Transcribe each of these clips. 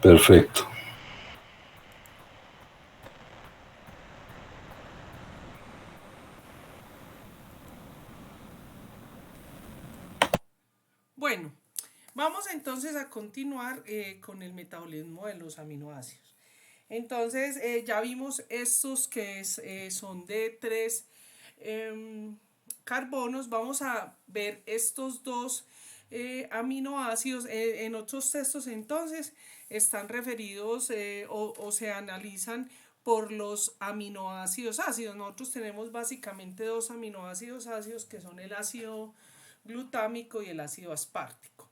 Perfecto. Bueno, vamos entonces a continuar con el metabolismo de los aminoácidos. Entonces, ya vimos estos que son de tres carbonos. Vamos a ver estos dos aminoácidos. En otros textos, entonces, están referidos o se analizan por los aminoácidos ácidos. Nosotros tenemos básicamente dos aminoácidos ácidos que son el ácido glutámico y el ácido aspartico.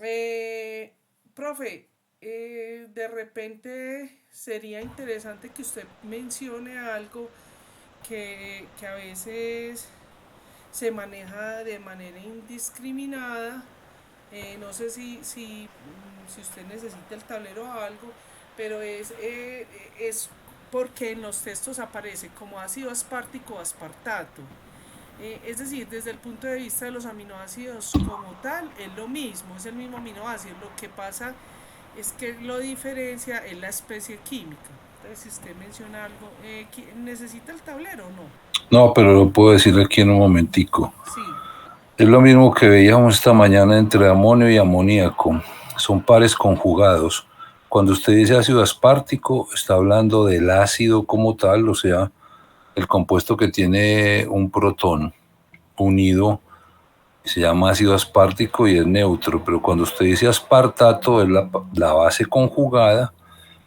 Eh, Profe, de repente sería interesante que usted mencione algo que a veces se maneja de manera indiscriminada. No sé si usted necesita el tablero o algo, pero es porque en los textos aparece como ácido aspartico o aspartato. Es decir, desde el punto de vista de los aminoácidos como tal, es lo mismo, es el mismo aminoácido. Lo que pasa es que lo diferencia es la especie química. Entonces, si usted menciona algo, ¿necesita el tablero o no? No, pero lo puedo decir aquí en un momentico. Sí. Es lo mismo que veíamos esta mañana entre amonio y amoníaco. Son pares conjugados. Cuando usted dice ácido aspartico, está hablando del ácido como tal, o sea, el compuesto que tiene un protón unido se llama ácido aspartico y es neutro, pero cuando usted dice aspartato es la base conjugada.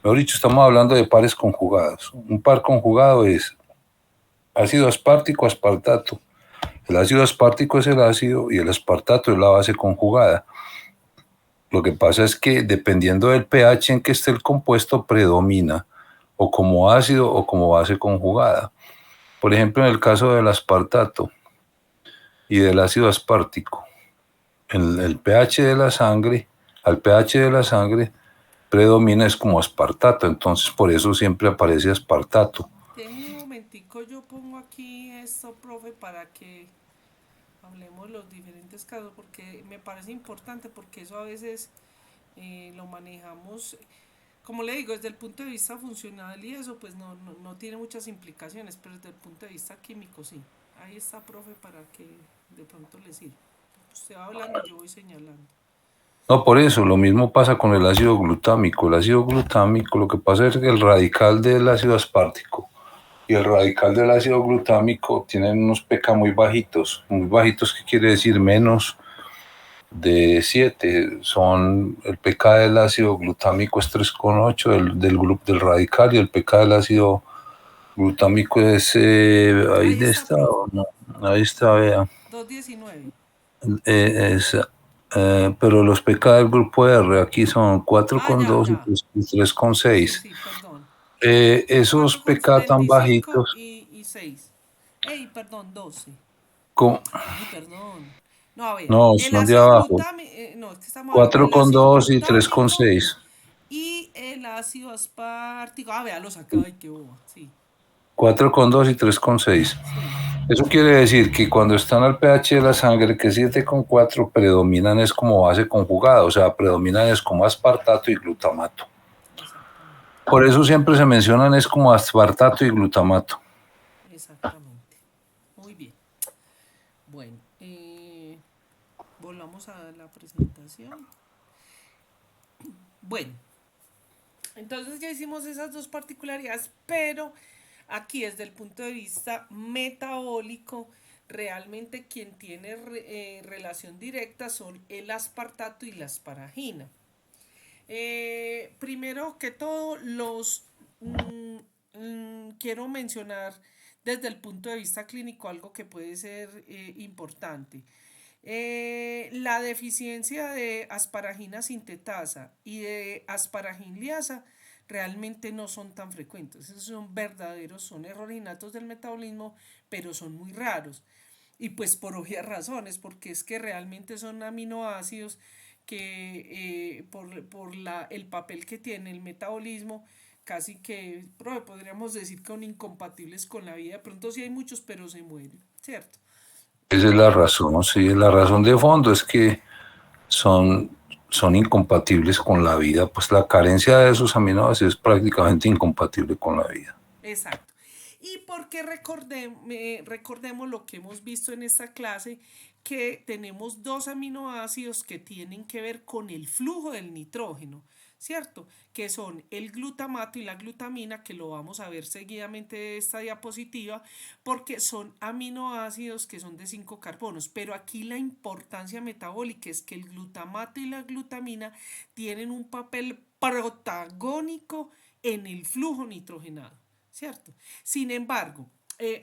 Mejor dicho, estamos hablando de pares conjugados. Un par conjugado es ácido aspartico, aspartato. El ácido aspartico es el ácido y el aspartato es la base conjugada. Lo que pasa es que dependiendo del pH en que esté el compuesto, predomina o como ácido o como base conjugada. Por ejemplo, en el caso del aspartato y del ácido aspartico, en el pH de la sangre, al pH de la sangre predomina es como aspartato, entonces por eso siempre aparece aspartato. Déjeme un momentico, yo pongo aquí esto, profe, para que hablemos los diferentes casos, porque me parece importante, porque eso a veces lo manejamos, como le digo, desde el punto de vista funcional y eso, pues no tiene muchas implicaciones, pero desde el punto de vista químico sí. Ahí está, profe, para que de pronto le sirva. Usted va hablando y yo voy señalando. No, por eso, lo mismo pasa con el ácido glutámico. El ácido glutámico, lo que pasa es que el radical del ácido aspartico y el radical del ácido glutámico tienen unos pK muy bajitos. Muy bajitos, ¿qué quiere decir? Menos de 7. El pK del ácido glutámico es 3,8 del radical y el pK del ácido glutámico es, ahí Ahí de está, esta, profe. no, ahí está, vea. 219. Es, pero los pK del grupo R aquí son Ah, ya, 4,2 y ya. 3,6. Sí, perdón. Esos Cuatro con pK setenta tan y cinco bajitos, y 6. Ey, perdón, 12. co- Ay, perdón. No, a ver, no, el son de ácido abajo, glutámico, no, es que estamos hablando cuatro del con ácido dos y tres con glutámico seis. y el ácido aspartico. Ah, vea, los acá, ay, qué boba. Sí, 4,2 y 3,6. sí. Eso quiere decir que cuando están al pH de la sangre, que es 7,4, predominan es como base conjugada, o sea, predominan es como aspartato y glutamato. Exactamente, Por eso siempre se mencionan es como aspartato y glutamato. exactamente. Muy bien. Bueno, volvamos a la presentación. Bueno, entonces ya hicimos esas dos particularidades, pero aquí desde el punto de vista metabólico, realmente quien tiene relación directa son el aspartato y la asparagina. Primero que todo, quiero mencionar desde el punto de vista clínico algo que puede ser importante. La deficiencia de asparagina sintetasa y de asparagin-liasa realmente no son tan frecuentes. Esos son verdaderos, son errores innatos del metabolismo, pero son muy raros. Y pues por obvias razones, porque es que realmente son aminoácidos que el papel que tiene el metabolismo, casi que podríamos decir que son incompatibles con la vida. De pronto sí hay muchos, pero se mueren, ¿cierto? Esa es la razón, sí, la razón de fondo es que son, son incompatibles con la vida, pues la carencia de esos aminoácidos es prácticamente incompatible con la vida. Exacto. Y porque recordemos lo que hemos visto en esta clase, que tenemos dos aminoácidos que tienen que ver con el flujo del nitrógeno, ¿cierto? Que son el glutamato y la glutamina, que lo vamos a ver seguidamente de esta diapositiva, porque son aminoácidos que son de 5 carbonos. Pero aquí la importancia metabólica es que el glutamato y la glutamina tienen un papel protagónico en el flujo nitrogenado, ¿cierto? Sin embargo,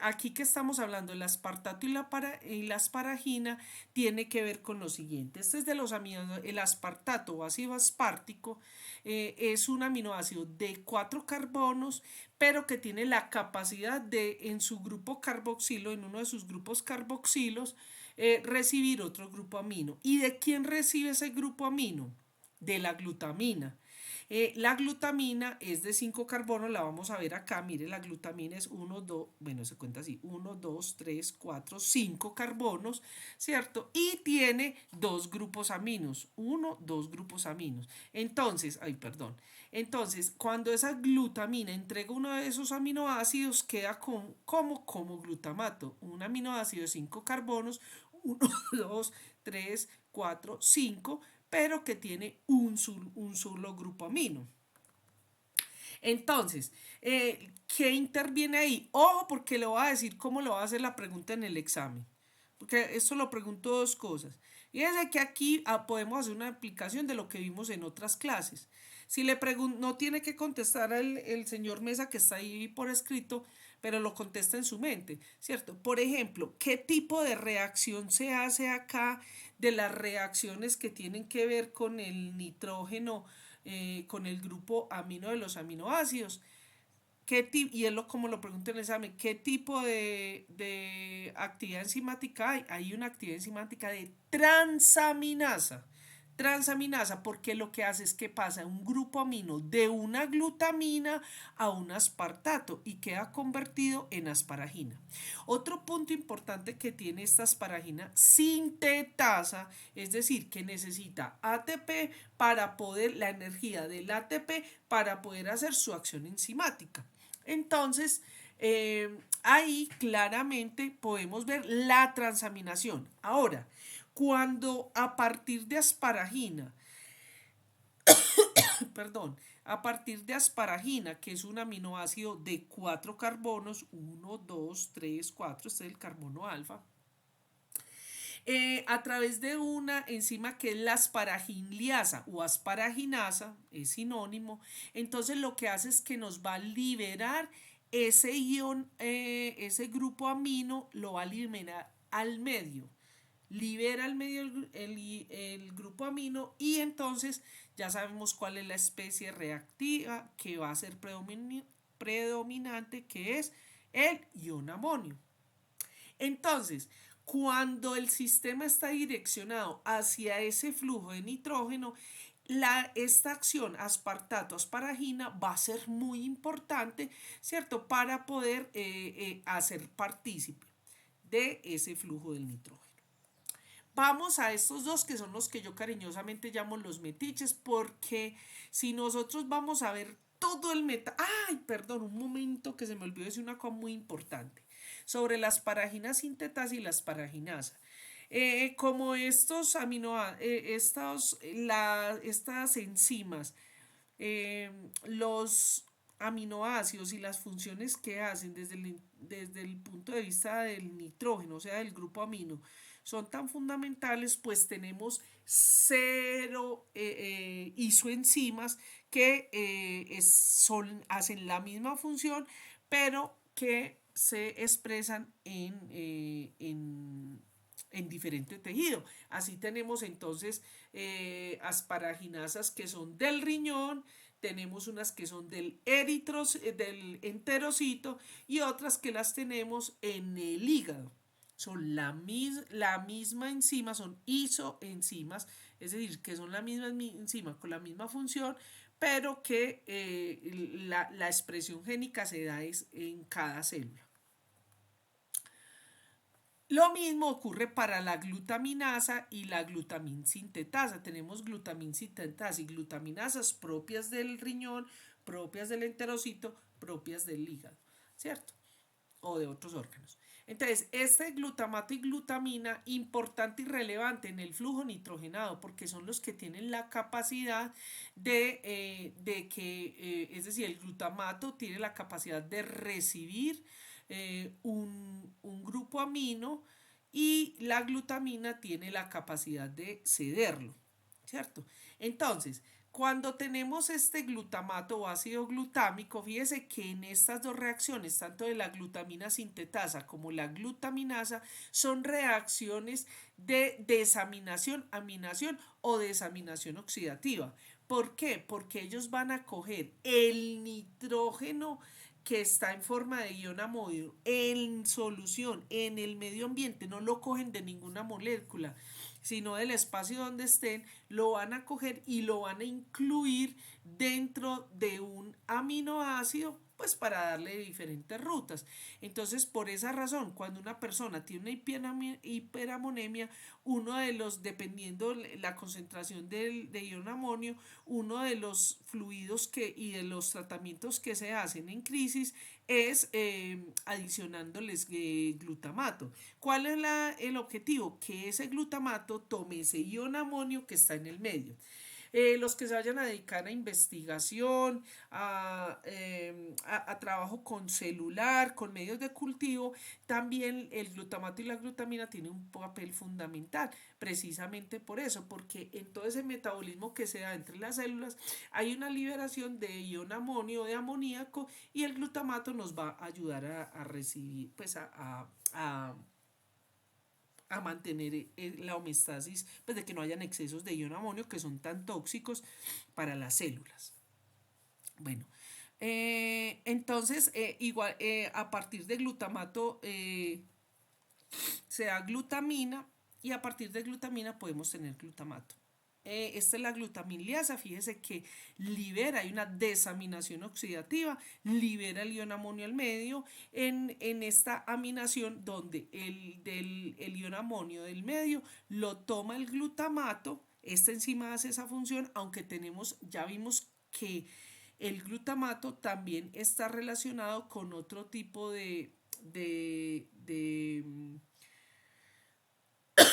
aquí que estamos hablando, el aspartato y la asparagina tiene que ver con lo siguiente. Este es de los aminoácidos, el aspartato o ácido aspartico es un aminoácido de 4 carbonos, pero que tiene la capacidad de en su grupo carboxilo, en uno de sus grupos carboxilos, recibir otro grupo amino. ¿Y de quién recibe ese grupo amino? De la glutamina. La glutamina es de 5 carbonos, la vamos a ver acá. Mire, la glutamina es 1, 2, bueno, se cuenta así: 1, 2, 3, 4, 5 carbonos, ¿cierto? Y tiene dos grupos aminos, dos grupos aminos. Entonces, ay, perdón. Entonces, cuando esa glutamina entrega uno de esos aminoácidos, queda como glutamato, un aminoácido de 5 carbonos, 1, 2, 3, 4, 5, pero que tiene un solo grupo amino. Entonces, ¿qué interviene ahí? Ojo, porque le voy a decir cómo lo va a hacer la pregunta en el examen. Porque esto lo pregunto dos cosas. Y es de que aquí podemos hacer una aplicación de lo que vimos en otras clases. Si le pregunto, no tiene que contestar el señor Mesa que está ahí por escrito, pero lo contesta en su mente, ¿cierto? Por ejemplo, ¿qué tipo de reacción se hace acá de las reacciones que tienen que ver con el nitrógeno, con el grupo amino de los aminoácidos? Y es como lo pregunté en el examen, ¿qué tipo de actividad enzimática hay? Hay una actividad enzimática de transaminasa. Transaminasa, porque lo que hace es que pasa un grupo amino de una glutamina a un aspartato y queda convertido en asparagina. Otro punto importante que tiene esta asparagina: sintetasa, es decir, que necesita ATP para poder, la energía del ATP para poder hacer su acción enzimática. Entonces, ahí claramente podemos ver la transaminación. Ahora, cuando a partir de asparagina, perdón, a partir de asparagina, que es un aminoácido de 4 carbonos, 1, 2, 3, 4, este es el carbono alfa, a través de una enzima que es la asparaginasa o asparaginasa, es sinónimo. Entonces lo que hace es que nos va a liberar ese ion, ese grupo amino, lo va a liberar al medio. Libera al medio el grupo amino, y entonces ya sabemos cuál es la especie reactiva que va a ser predominante, que es el ion amonio. Entonces, cuando el sistema está direccionado hacia ese flujo de nitrógeno, esta acción aspartato-asparagina va a ser muy importante, ¿cierto? Para poder hacer partícipe de ese flujo del nitrógeno. Vamos a estos dos que son los que yo cariñosamente llamo los metiches, porque si nosotros vamos a ver todo el ¡ay, perdón! Un momento, que se me olvidó decir una cosa muy importante sobre las asparaginas sintetasa y la asparaginasa. Como estos estas enzimas, los aminoácidos y las funciones que hacen desde el punto de vista del nitrógeno, o sea, del grupo amino, son tan fundamentales, pues tenemos cero isoenzimas que hacen la misma función, pero que se expresan en diferente tejido. Así tenemos entonces asparaginasas que son del riñón, tenemos unas que son del del enterocito, y otras que las tenemos en el hígado. Son la misma enzima, son isoenzimas, es decir, que son la misma enzima con la misma función, pero que la expresión génica se da en cada célula. Lo mismo ocurre para la glutaminasa y la glutamin sintetasa. Tenemos glutamin sintetasa y glutaminasas propias del riñón, propias del enterocito, propias del hígado, ¿cierto? O de otros órganos. Entonces, este glutamato y glutamina, importante y relevante en el flujo nitrogenado, porque son los que tienen la capacidad es decir, el glutamato tiene la capacidad de recibir un grupo amino y la glutamina tiene la capacidad de cederlo, ¿cierto? Entonces, cuando tenemos este glutamato o ácido glutámico, fíjese que en estas dos reacciones, tanto de la glutamina sintetasa como la glutaminasa, son reacciones de desaminación, aminación o desaminación oxidativa. ¿Por qué? Porque ellos van a coger el nitrógeno que está en forma de ion amonio en solución en el medio ambiente, no lo cogen de ninguna molécula, sino del espacio donde estén, lo van a coger y lo van a incluir dentro de un aminoácido, pues para darle diferentes rutas. Entonces, por esa razón, cuando una persona tiene una hiperamonemia, uno de los, dependiendo la concentración de ion amonio, uno de los fluidos y de los tratamientos que se hacen en crisis es adicionándoles glutamato. ¿Cuál es el objetivo? Que ese glutamato tome ese ion amonio que está en el medio. Los que se vayan a dedicar a investigación, a trabajo con celular, con medios de cultivo, también el glutamato y la glutamina tienen un papel fundamental, precisamente por eso, porque en todo ese metabolismo que se da entre las células hay una liberación de ion amonio, de amoníaco, y el glutamato nos va a ayudar a recibir, pues a mantener la homeostasis, pues de que no hayan excesos de ion amonio que son tan tóxicos para las células. Bueno, entonces igual a partir de glutamato se da glutamina y a partir de glutamina podemos tener glutamato. Esta es la glutamiliasa, fíjese que libera, hay una desaminación oxidativa, libera el ion amonio al medio en esta aminación donde el ion amonio del medio lo toma el glutamato, esta enzima hace esa función, aunque ya vimos que el glutamato también está relacionado con otro tipo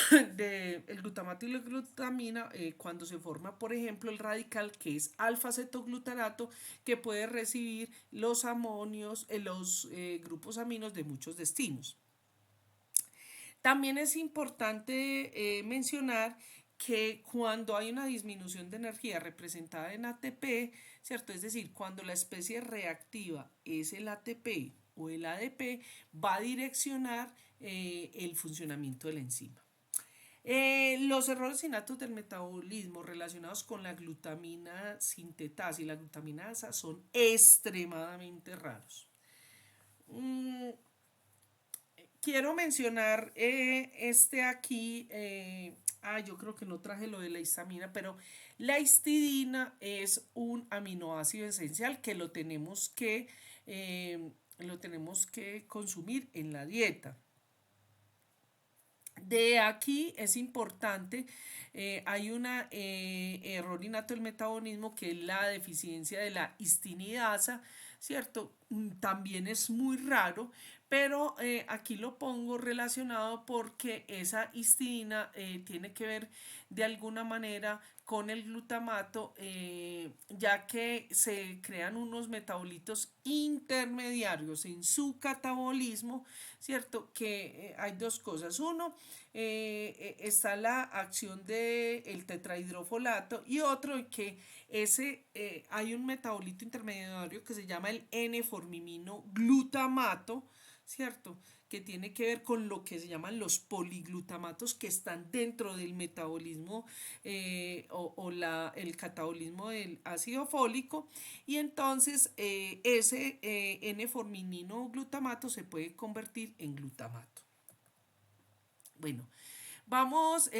el glutamato y la glutamina, cuando se forma, por ejemplo, el radical que es alfa-cetoglutarato, que puede recibir los amonios, los grupos aminos de muchos destinos. También es importante mencionar que cuando hay una disminución de energía representada en ATP, ¿cierto? Es decir, cuando la especie reactiva es el ATP o el ADP, va a direccionar el funcionamiento de la enzima. Los errores innatos del metabolismo relacionados con la glutamina sintetasa y la glutaminasa son extremadamente raros. Quiero mencionar aquí, yo creo que no traje lo de la histamina, pero la histidina es un aminoácido esencial que lo tenemos que consumir en la dieta. De aquí es importante, hay un error innato del metabolismo que es la deficiencia de la histinidasa, ¿cierto? También es muy raro, pero aquí lo pongo relacionado porque esa histidina tiene que ver de alguna manera con el glutamato, ya que se crean unos metabolitos intermediarios en su catabolismo, ¿cierto? Que hay dos cosas. Uno, está la acción del tetrahidrofolato y otro que hay un metabolito intermediario que se llama el N-formimino glutamato, ¿cierto? Que tiene que ver con lo que se llaman los poliglutamatos que están dentro del metabolismo el catabolismo del ácido fólico, y entonces ese N-forminino glutamato se puede convertir en glutamato. Bueno, Vamos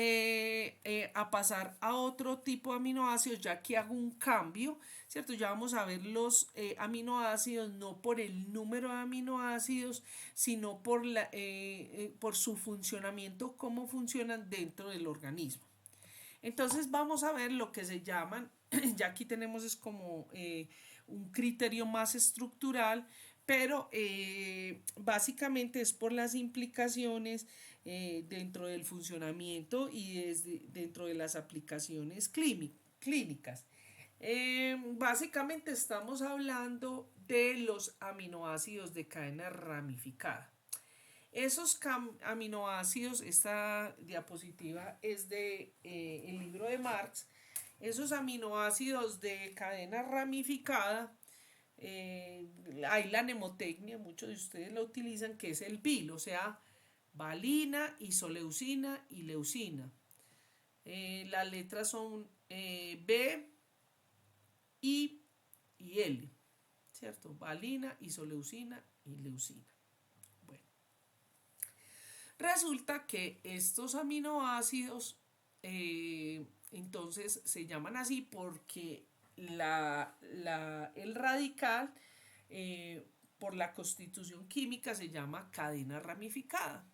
a pasar a otro tipo de aminoácidos, ya que hago un cambio, ¿cierto? Ya vamos a ver los aminoácidos no por el número de aminoácidos, sino por su funcionamiento, cómo funcionan dentro del organismo. Entonces vamos a ver lo que se llaman, ya aquí tenemos es como un criterio más estructural, pero básicamente es por las implicaciones dentro del funcionamiento y dentro de las aplicaciones clínicas. Básicamente estamos hablando de los aminoácidos de cadena ramificada. Esos aminoácidos, esta diapositiva es de el libro de Marx, esos aminoácidos de cadena ramificada, hay la mnemotecnia, muchos de ustedes la utilizan, que es el BIL, o sea, valina, isoleucina y leucina. Las letras son B, I y L, ¿cierto? Valina, isoleucina y leucina. Bueno, resulta que estos aminoácidos entonces se llaman así porque el radical por la constitución química se llama cadena ramificada.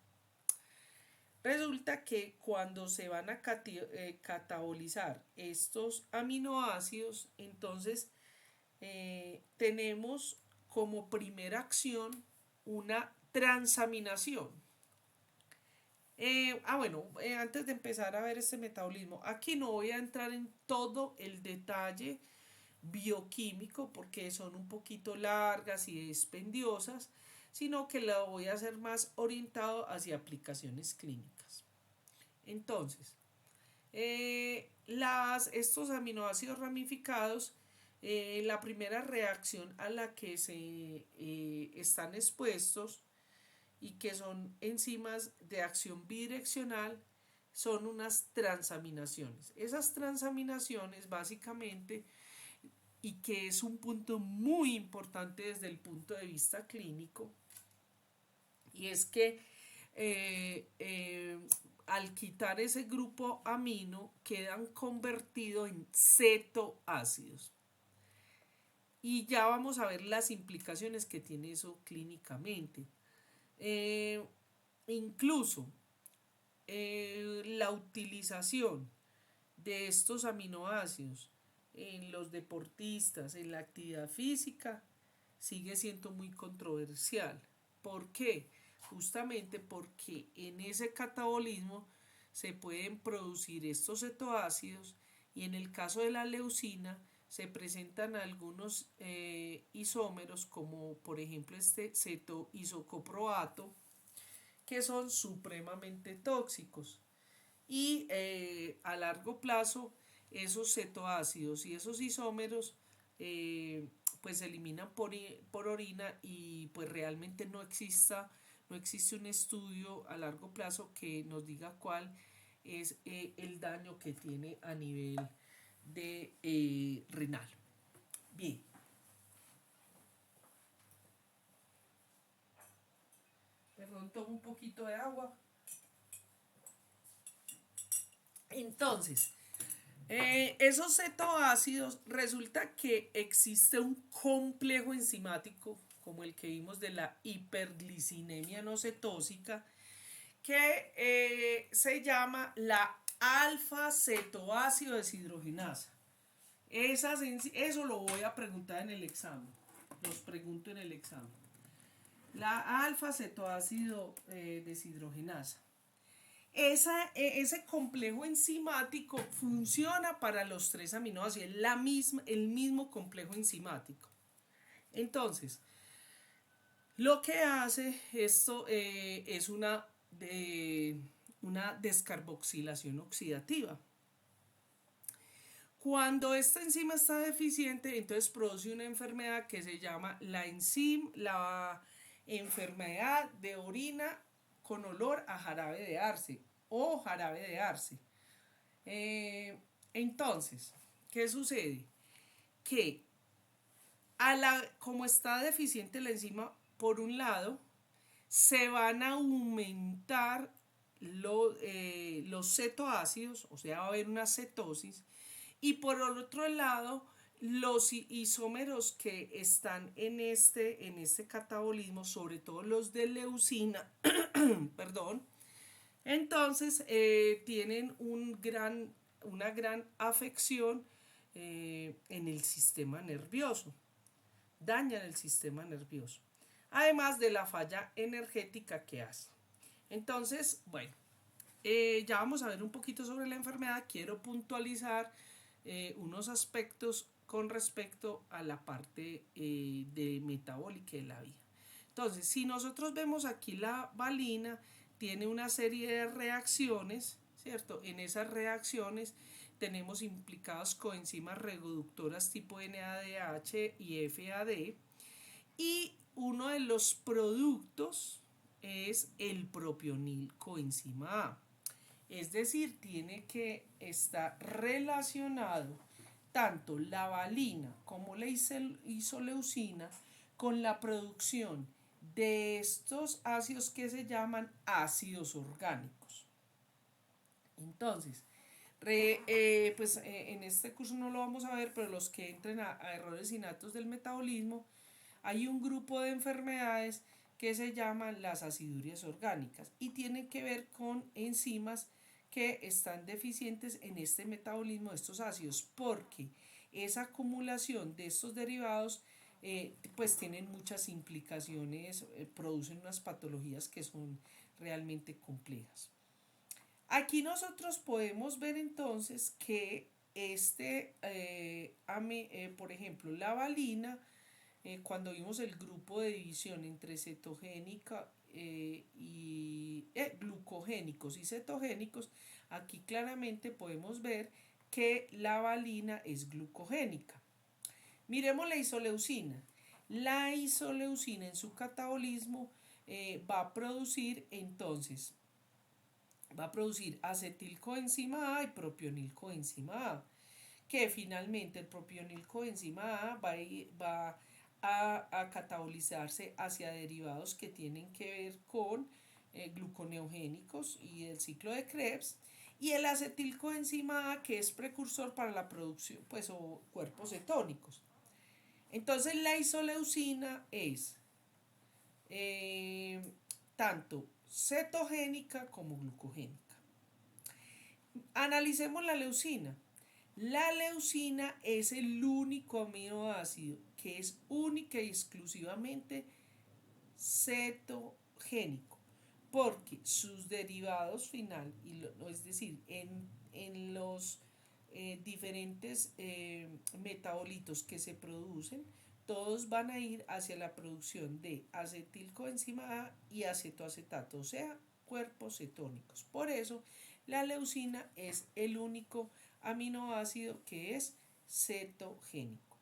Resulta que cuando se van a catabolizar estos aminoácidos, entonces tenemos como primera acción una transaminación. Antes de empezar a ver este metabolismo, aquí no voy a entrar en todo el detalle bioquímico porque son un poquito largas y dispendiosas, sino que lo voy a hacer más orientado hacia aplicaciones clínicas. Entonces, estos aminoácidos ramificados, la primera reacción a la que se están expuestos y que son enzimas de acción bidireccional son unas transaminaciones. Esas transaminaciones básicamente, y que es un punto muy importante desde el punto de vista clínico, y es que al quitar ese grupo amino quedan convertidos en cetoácidos. Y ya vamos a ver las implicaciones que tiene eso clínicamente. Incluso la utilización de estos aminoácidos en los deportistas, en la actividad física, sigue siendo muy controversial. ¿Por qué? Justamente porque en ese catabolismo se pueden producir estos cetoácidos y en el caso de la leucina se presentan algunos isómeros como por ejemplo este cetoisocoproato que son supremamente tóxicos y a largo plazo esos cetoácidos y esos isómeros pues se eliminan por orina y pues realmente no existe un estudio a largo plazo que nos diga cuál es el daño que tiene a nivel de renal. Bien. Perdón, tomo un poquito de agua. Entonces, esos cetoácidos, resulta que existe un complejo enzimático, como el que vimos de la hiperglicinemia no cetósica, que se llama la alfa-cetoácido deshidrogenasa. Eso lo voy a preguntar en el examen. Los pregunto en el examen. La alfa-cetoácido deshidrogenasa. Ese complejo enzimático funciona para los tres aminoácidos, el mismo complejo enzimático. Entonces, lo que hace esto es una descarboxilación oxidativa. Cuando esta enzima está deficiente, entonces produce una enfermedad que se llama la enfermedad de orina con olor a jarabe de arce o jarabe de arce. Entonces, ¿qué sucede? Que como está deficiente la enzima, por un lado, se van a aumentar los cetoácidos, o sea, va a haber una cetosis, y por otro lado, los isómeros que están en este catabolismo, sobre todo los de leucina, perdón, entonces tienen una gran afección en el sistema nervioso, dañan el sistema nervioso, además de la falla energética que hace. Entonces, bueno, ya vamos a ver un poquito sobre la enfermedad. Quiero puntualizar unos aspectos con respecto a la parte de metabólica de la vida. Entonces, si nosotros vemos aquí la valina, tiene una serie de reacciones, ¿cierto? En esas reacciones tenemos implicados coenzimas reductoras tipo NADH y FAD, y uno de los productos es el propionil coenzima A. Es decir, tiene que estar relacionado tanto la valina como la isoleucina con la producción de estos ácidos que se llaman ácidos orgánicos. Entonces, en este curso no lo vamos a ver, pero los que entren a errores innatos del metabolismo, hay un grupo de enfermedades que se llaman las acidurias orgánicas y tienen que ver con enzimas que están deficientes en este metabolismo de estos ácidos, porque esa acumulación de estos derivados pues tienen muchas implicaciones, producen unas patologías que son realmente complejas. Aquí nosotros podemos ver entonces que por ejemplo, la valina, cuando vimos el grupo de división entre cetogénica y glucogénicos y cetogénicos, aquí claramente podemos ver que la valina es glucogénica. Miremos la isoleucina. La isoleucina en su catabolismo va a producir entonces, va a producir acetilcoenzima A y propionilcoenzima A, que finalmente el propionilcoenzima A va a catabolizarse hacia derivados que tienen que ver con gluconeogénicos y el ciclo de Krebs, y el acetilcoenzima A, que es precursor para la producción pues, o cuerpos cetónicos. Entonces la isoleucina es tanto cetogénica como glucogénica. Analicemos la leucina. La leucina es el único aminoácido que es única y exclusivamente cetogénico, porque sus derivados final, es decir, en los diferentes metabolitos que se producen, todos van a ir hacia la producción de acetilcoenzima A y acetoacetato, o sea, cuerpos cetónicos. Por eso, la leucina es el único aminoácido que es cetogénico.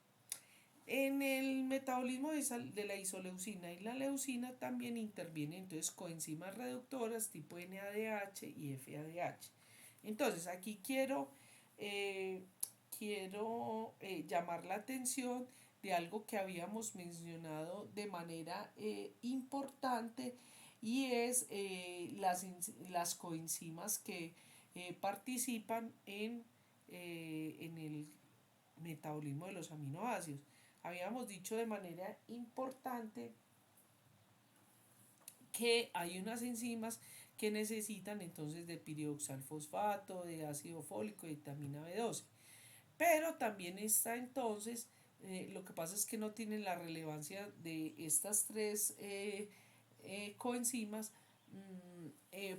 En el metabolismo de la isoleucina y la leucina también intervienen entonces coenzimas reductoras tipo NADH y FADH. Entonces aquí quiero llamar la atención de algo que habíamos mencionado de manera importante, y es las coenzimas que participan en el metabolismo de los aminoácidos. Habíamos dicho de manera importante que hay unas enzimas que necesitan entonces de piridoxalfosfato, de ácido fólico y vitamina B12. Pero también está entonces, lo que pasa es que no tienen la relevancia de estas tres coenzimas,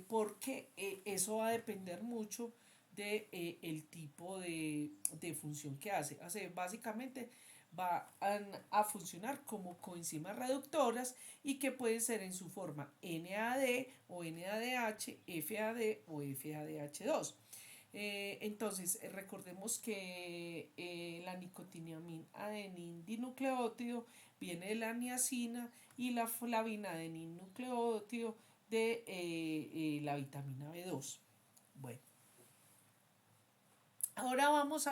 porque eso va a depender mucho de el tipo de función que hace. Básicamente van a funcionar como coenzimas reductoras y que pueden ser en su forma NAD o NADH, FAD o FADH2. Entonces, recordemos que la nicotinamina adenin dinucleótido viene de la niacina y la flavina adenin nucleótido de la vitamina B2. Bueno, ahora vamos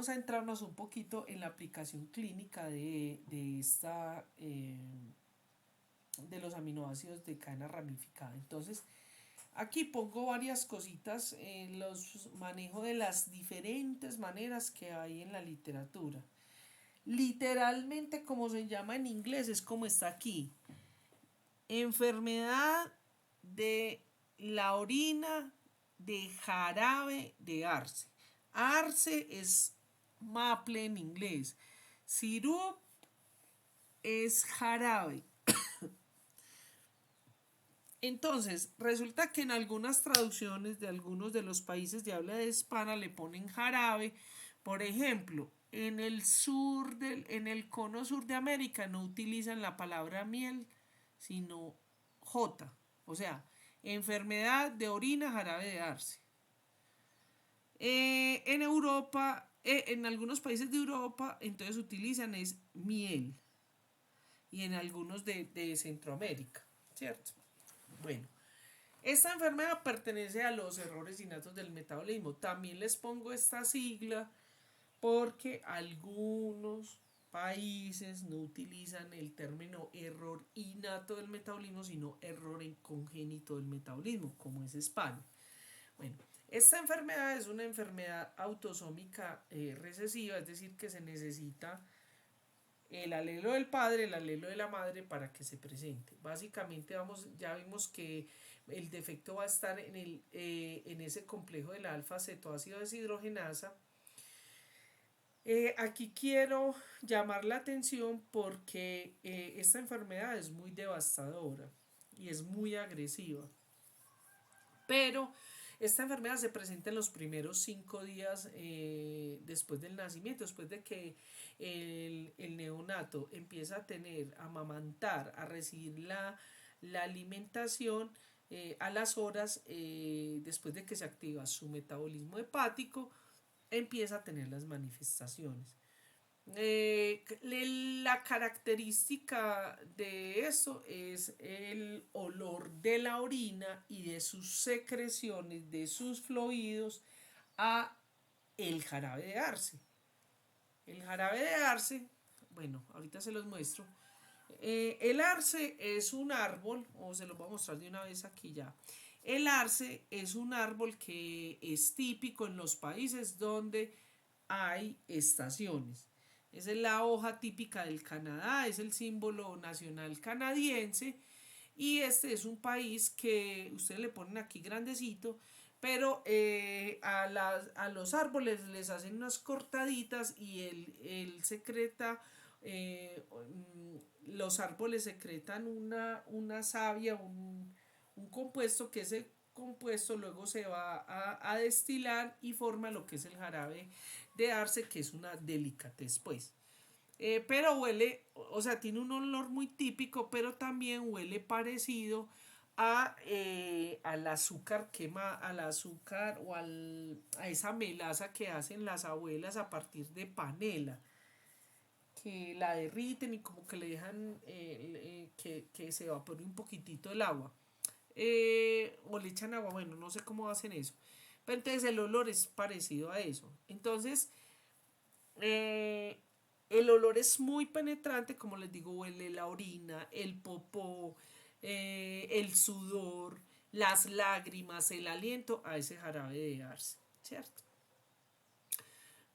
a entrarnos un poquito en la aplicación clínica de los aminoácidos de cadena ramificada. Entonces, Aquí pongo varias cositas en los manejo de las diferentes maneras que hay en la literatura. Literalmente, como se llama en inglés, es como está aquí. Enfermedad de la orina de jarabe de arce. Arce es maple en inglés. Sirup es jarabe. Entonces, resulta que en algunas traducciones de algunos de los países de habla hispana le ponen jarabe. Por ejemplo, en el cono sur de América no utilizan la palabra miel, sino J. O sea, enfermedad de orina, jarabe de arce. En Europa, en algunos países de Europa, entonces utilizan es miel. Y en algunos de Centroamérica, ¿cierto? Bueno, esta enfermedad pertenece a los errores innatos del metabolismo. También les pongo esta sigla porque algunos países no utilizan el término error innato del metabolismo, sino error en congénito del metabolismo, como es España. Bueno, esta enfermedad es una enfermedad autosómica recesiva, es decir, que se necesita el alelo del padre, el alelo de la madre para que se presente. Básicamente ya vimos que el defecto va a estar en ese complejo de la alfa-cetoácido deshidrogenasa. Aquí quiero llamar la atención porque esta enfermedad es muy devastadora y es muy agresiva. Pero esta enfermedad se presenta en los primeros 5 días después del nacimiento, después de que el neonato empieza a amamantar, a recibir la alimentación. A las horas, después de que se activa su metabolismo hepático, empieza a tener las manifestaciones. La característica de eso es el olor de la orina y de sus secreciones, de sus fluidos a el jarabe de arce. El jarabe de arce, bueno, ahorita se los muestro. El arce es un árbol, o se los voy a mostrar de una vez aquí ya. El arce es un árbol que es típico en los países donde hay estaciones. Esa es la hoja típica del Canadá, es el símbolo nacional canadiense. Y este es un país que ustedes le ponen aquí grandecito, pero a los árboles les hacen unas cortaditas y él secreta, los árboles secretan una savia, un compuesto que ese compuesto luego se va a destilar y forma lo que es el jarabe de arce, que es una delicatez pues. Pero huele, o sea, tiene un olor muy típico, pero también huele parecido al azúcar al azúcar o a esa melaza que hacen las abuelas a partir de panela, que la derriten y como que le dejan que se evapore un poquitito el agua. O le echan agua, bueno, no sé cómo hacen eso. Pero entonces el olor es parecido a eso. Entonces, el olor es muy penetrante, como les digo, huele la orina, el popó, el sudor, las lágrimas, el aliento a ese jarabe de arce, ¿cierto?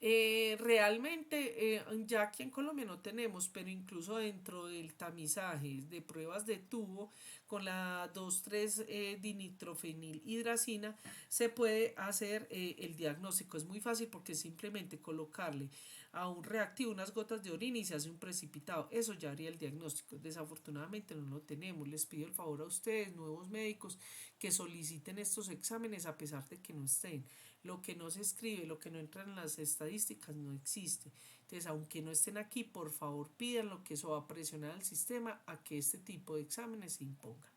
Realmente, ya aquí en Colombia no tenemos, pero incluso dentro del tamizaje de pruebas de tubo con la 2,3 dinitrofenilhidracina se puede hacer el diagnóstico. Es muy fácil porque simplemente colocarle a un reactivo unas gotas de orina y se hace un precipitado. Eso ya haría el diagnóstico. Desafortunadamente no lo tenemos. Les pido el favor a ustedes, nuevos médicos, que soliciten estos exámenes a pesar de que no estén. Lo que no se escribe, lo que no entra en las estadísticas no existe. Entonces, aunque no estén aquí, por favor pídanlo, que eso va a presionar al sistema a que este tipo de exámenes se impongan.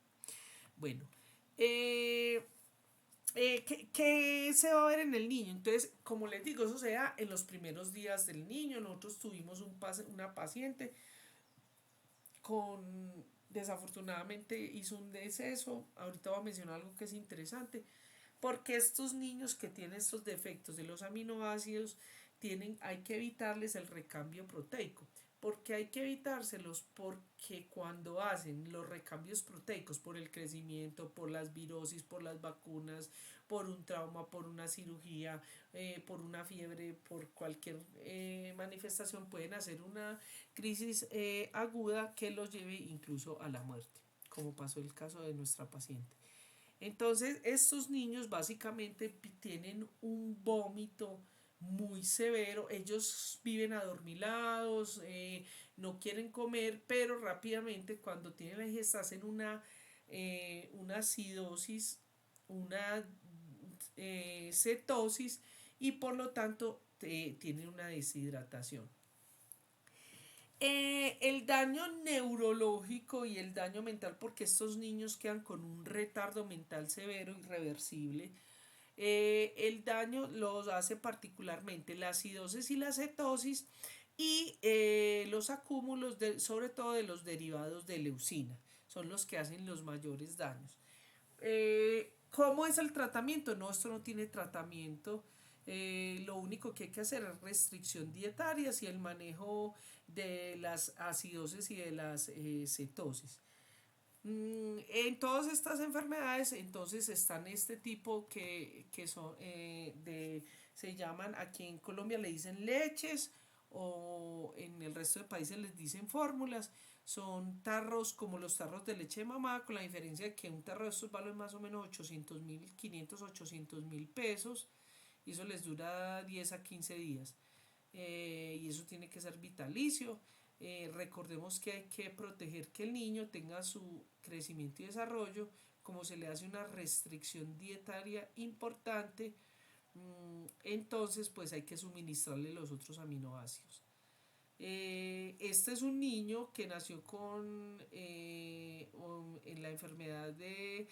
Bueno, ¿qué se va a ver en el niño? Entonces, como les digo, eso se da en los primeros días del niño. Nosotros tuvimos una paciente desafortunadamente hizo un deceso. Ahorita voy a mencionar algo que es interesante. Porque estos niños que tienen estos defectos de los aminoácidos hay que evitarles el recambio proteico. ¿Por qué hay que evitárselos? Porque cuando hacen los recambios proteicos por el crecimiento, por las virosis, por las vacunas, por un trauma, por una cirugía, por una fiebre, por cualquier manifestación, pueden hacer una crisis aguda que los lleve incluso a la muerte, como pasó el caso de nuestra paciente. Entonces, estos niños básicamente tienen un vómito muy severo, ellos viven adormilados, no quieren comer, pero rápidamente cuando tienen la ingesta hacen una acidosis, una cetosis y por lo tanto tienen una deshidratación. El daño neurológico y el daño mental, porque estos niños quedan con un retardo mental severo, irreversible. El daño los hace particularmente la acidosis y la cetosis y los acúmulos, sobre todo de los derivados de leucina, son los que hacen los mayores daños. ¿Cómo es el tratamiento? No, esto no tiene tratamiento. Lo único que hay que hacer es restricción dietaria y el manejo de las acidosis y de las cetosis. En todas estas enfermedades, entonces están este tipo que son se llaman, aquí en Colombia le dicen leches o en el resto de países les dicen fórmulas. Son tarros como los tarros de leche de mamá, con la diferencia de que un tarro de estos vale más o menos 800.000, 500, 800.000 pesos y eso les dura 10 a 15 días. Y eso tiene que ser vitalicio. Recordemos que hay que proteger que el niño tenga su crecimiento y desarrollo, como se le hace una restricción dietaria importante, entonces pues hay que suministrarle los otros aminoácidos. Este es un niño que nació con en la enfermedad de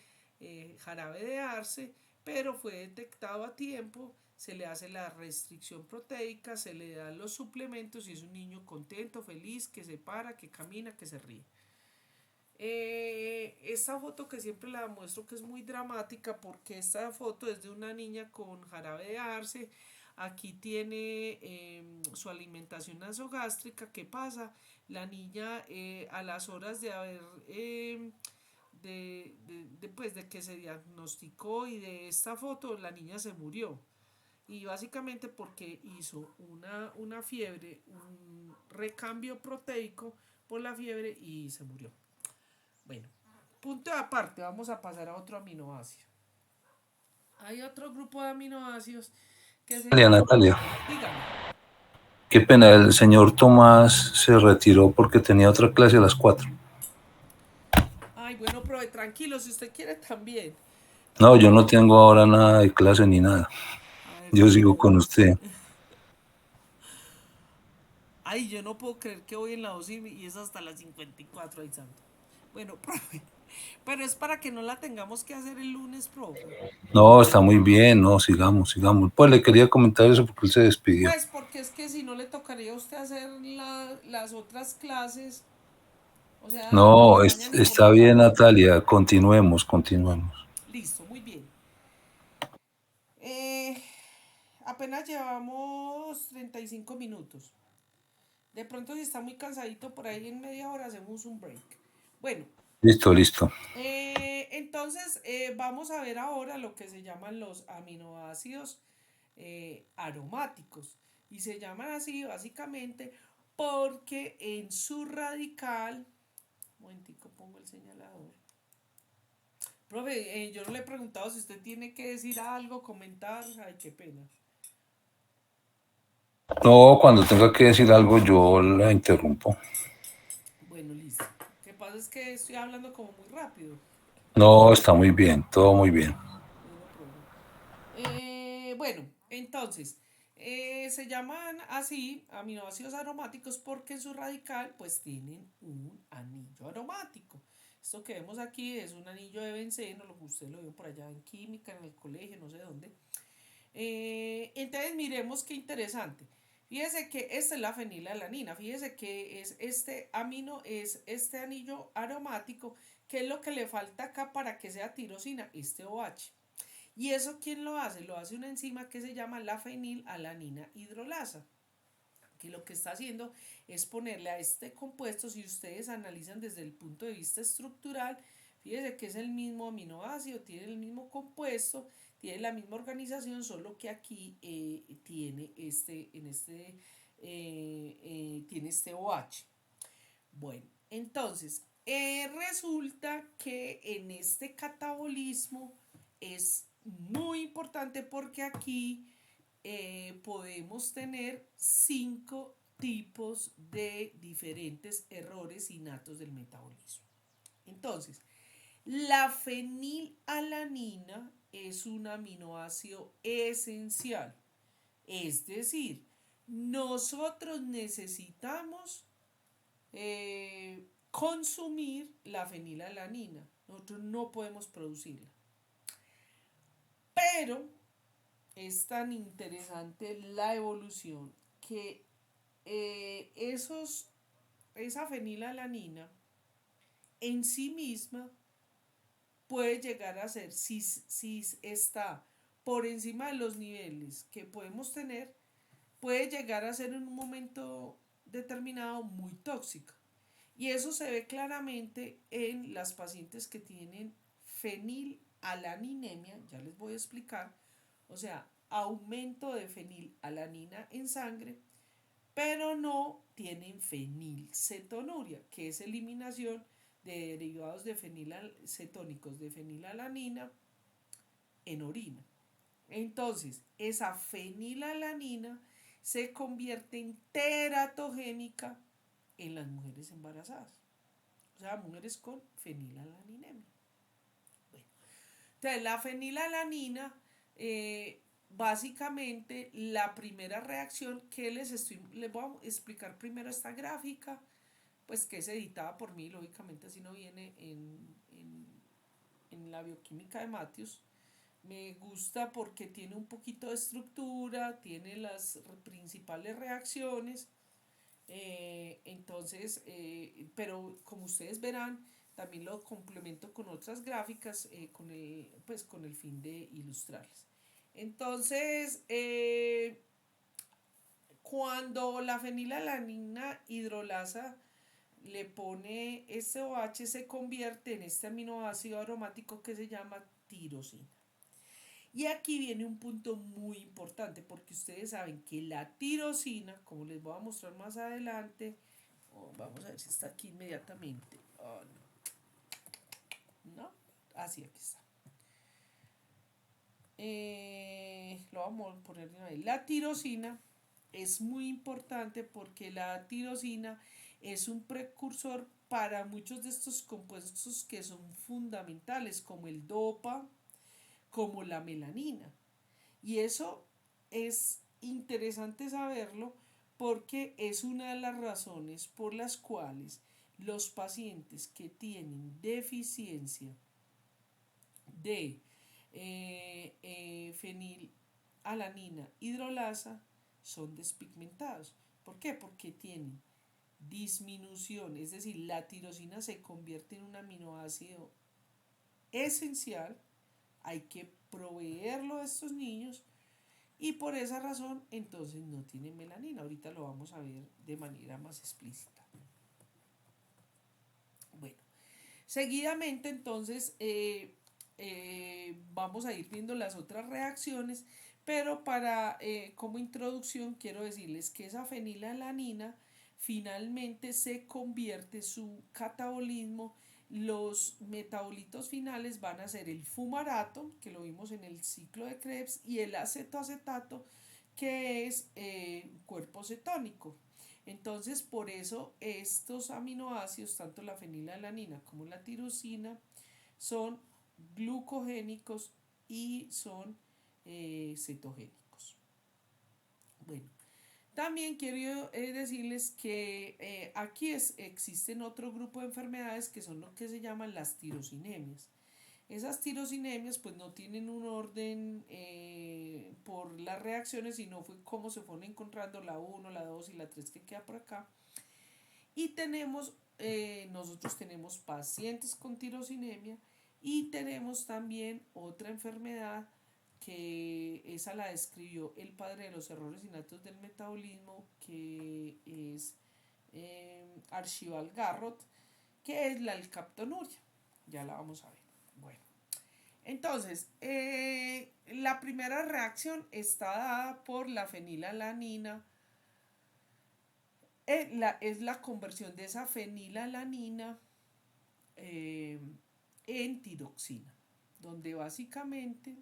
jarabe de arce, pero fue detectado a tiempo, se le hace la restricción proteica, se le dan los suplementos y es un niño contento, feliz, que se para, que camina, que se ríe. Esta foto que siempre la muestro que es muy dramática porque esta foto es de una niña con jarabe de arce. Aquí tiene su alimentación nasogástrica. ¿Qué pasa? La niña a las horas de haber pues, de que se diagnosticó y de esta foto la niña se murió y básicamente porque hizo una fiebre, un recambio proteico por la fiebre y se murió. Bueno, punto de aparte, vamos a pasar a otro aminoácido. Hay otro grupo de aminoácidos que se llama... Natalia, Dígame. qué pena, el señor Tomás se retiró porque tenía otra clase a las 4. Ay, bueno, profe, tranquilo, si usted quiere también. No, yo no tengo ahora nada de clase ni nada. A ver, Yo sigo yo... con usted. Ay, yo no puedo creer que voy en la UCI y es hasta las 54, ay santo. Bueno, profe, pero es para que no la tengamos que hacer el lunes, profe. No, está muy bien, no, sigamos, sigamos. Pues le quería comentar eso porque él se despidió. Pues porque es que si no le tocaría a usted hacer las otras clases, o sea, por No, la mañana y por está la bien, tarde. Natalia, continuemos, continuemos. Listo, muy bien. Eh, Apenas llevamos 35 minutos. De pronto si está muy cansadito por ahí en media hora hacemos un break. Bueno, Listo, listo. entonces vamos a ver ahora lo que se llaman los aminoácidos aromáticos. Y se llaman así básicamente porque en su radical... Un momentico, pongo el señalador. Profe, yo no le he preguntado si usted tiene que decir algo, comentar. Ay, qué pena. No, cuando tenga que decir algo yo la interrumpo. Bueno, listo. Lo que pasa es que estoy hablando como muy rápido. No, está muy bien, todo muy bien. Bueno, profe. Bueno, entonces, se llaman así aminoácidos aromáticos porque en su radical pues tienen un anillo aromático. Esto que vemos aquí es un anillo de benceno, lo que usted lo vio por allá en química, en el colegio, no sé dónde. Entonces miremos qué interesante. Fíjese que esta es la fenilalanina. Fíjese que es este amino, es este anillo aromático, que es lo que le falta acá para que sea tirosina, este OH. ¿Y eso quién lo hace? Lo hace una enzima que se llama la fenilalanina hidrolasa, que lo que está haciendo es ponerle a este compuesto, si ustedes analizan desde el punto de vista estructural, fíjense que es el mismo aminoácido, tiene el mismo compuesto, tiene la misma organización, solo que aquí tiene tiene este OH. Bueno, entonces, resulta que en este catabolismo es muy importante porque aquí podemos tener 5 tipos de diferentes errores innatos del metabolismo. Entonces, la fenilalanina es un aminoácido esencial, es decir, nosotros necesitamos consumir la fenilalanina, nosotros no podemos producirla. Pero es tan interesante la evolución que esa fenilalanina en sí misma puede llegar a ser, si está por encima de los niveles que podemos tener, puede llegar a ser en un momento determinado muy tóxica. Y eso se ve claramente en las pacientes que tienen fenilalaninemia, ya les voy a explicar, o sea, aumento de fenilalanina en sangre, pero no tienen fenilcetonuria, que es eliminación de derivados de fenilcetónicos de fenilalanina en orina. Entonces, esa fenilalanina se convierte en teratogénica en las mujeres embarazadas, o sea, mujeres con fenilalaninemia. Bueno, entonces, la fenilalanina, básicamente, la primera reacción que les voy a explicar primero esta gráfica, pues que es editada por mí, lógicamente así no viene en la bioquímica de Matthews. Me gusta porque tiene un poquito de estructura, tiene las principales reacciones, pero como ustedes verán, también lo complemento con otras gráficas con el fin de ilustrarles. Entonces, cuando la fenilalanina hidrolasa le pone SOH, se convierte en este aminoácido aromático que se llama tirosina. Y aquí viene un punto muy importante porque ustedes saben que la tirosina, como les voy a mostrar más adelante, vamos a ver si está aquí inmediatamente. Oh, no, así aquí está. Lo vamos a poner de una vez. La tirosina es muy importante porque la tirosina es un precursor para muchos de estos compuestos que son fundamentales, como el dopa, como la melanina. Y eso es interesante saberlo porque es una de las razones por las cuales los pacientes que tienen deficiencia de fenilalanina hidrolasa son despigmentados. ¿Por qué? Porque tienen disminución, es decir, la tirosina se convierte en un aminoácido esencial, hay que proveerlo a estos niños y por esa razón entonces no tienen melanina. Ahorita lo vamos a ver de manera más explícita. Bueno, seguidamente entonces vamos a ir viendo las otras reacciones, pero como introducción quiero decirles que esa fenilalanina finalmente se convierte, su catabolismo, los metabolitos finales van a ser el fumarato, que lo vimos en el ciclo de Krebs, y el acetoacetato, que es cuerpo cetónico. Entonces, por eso estos aminoácidos, tanto la fenilalanina como la tirosina, son glucogénicos y son cetogénicos. Bueno, también quiero decirles que aquí existen otro grupo de enfermedades que son lo que se llaman las tirosinemias. Esas tirosinemias pues no tienen un orden por las reacciones, sino fue cómo se fueron encontrando la 1, la 2 y la 3 que queda por acá. Y nosotros tenemos pacientes con tirosinemia y tenemos también otra enfermedad que esa la describió el padre de los errores innatos del metabolismo, que es Archibald Garrod, que es la alcaptonuria. Ya la vamos a ver. Bueno, entonces, la primera reacción está dada por la fenilalanina. Es la conversión de esa fenilalanina en tiroxina, donde básicamente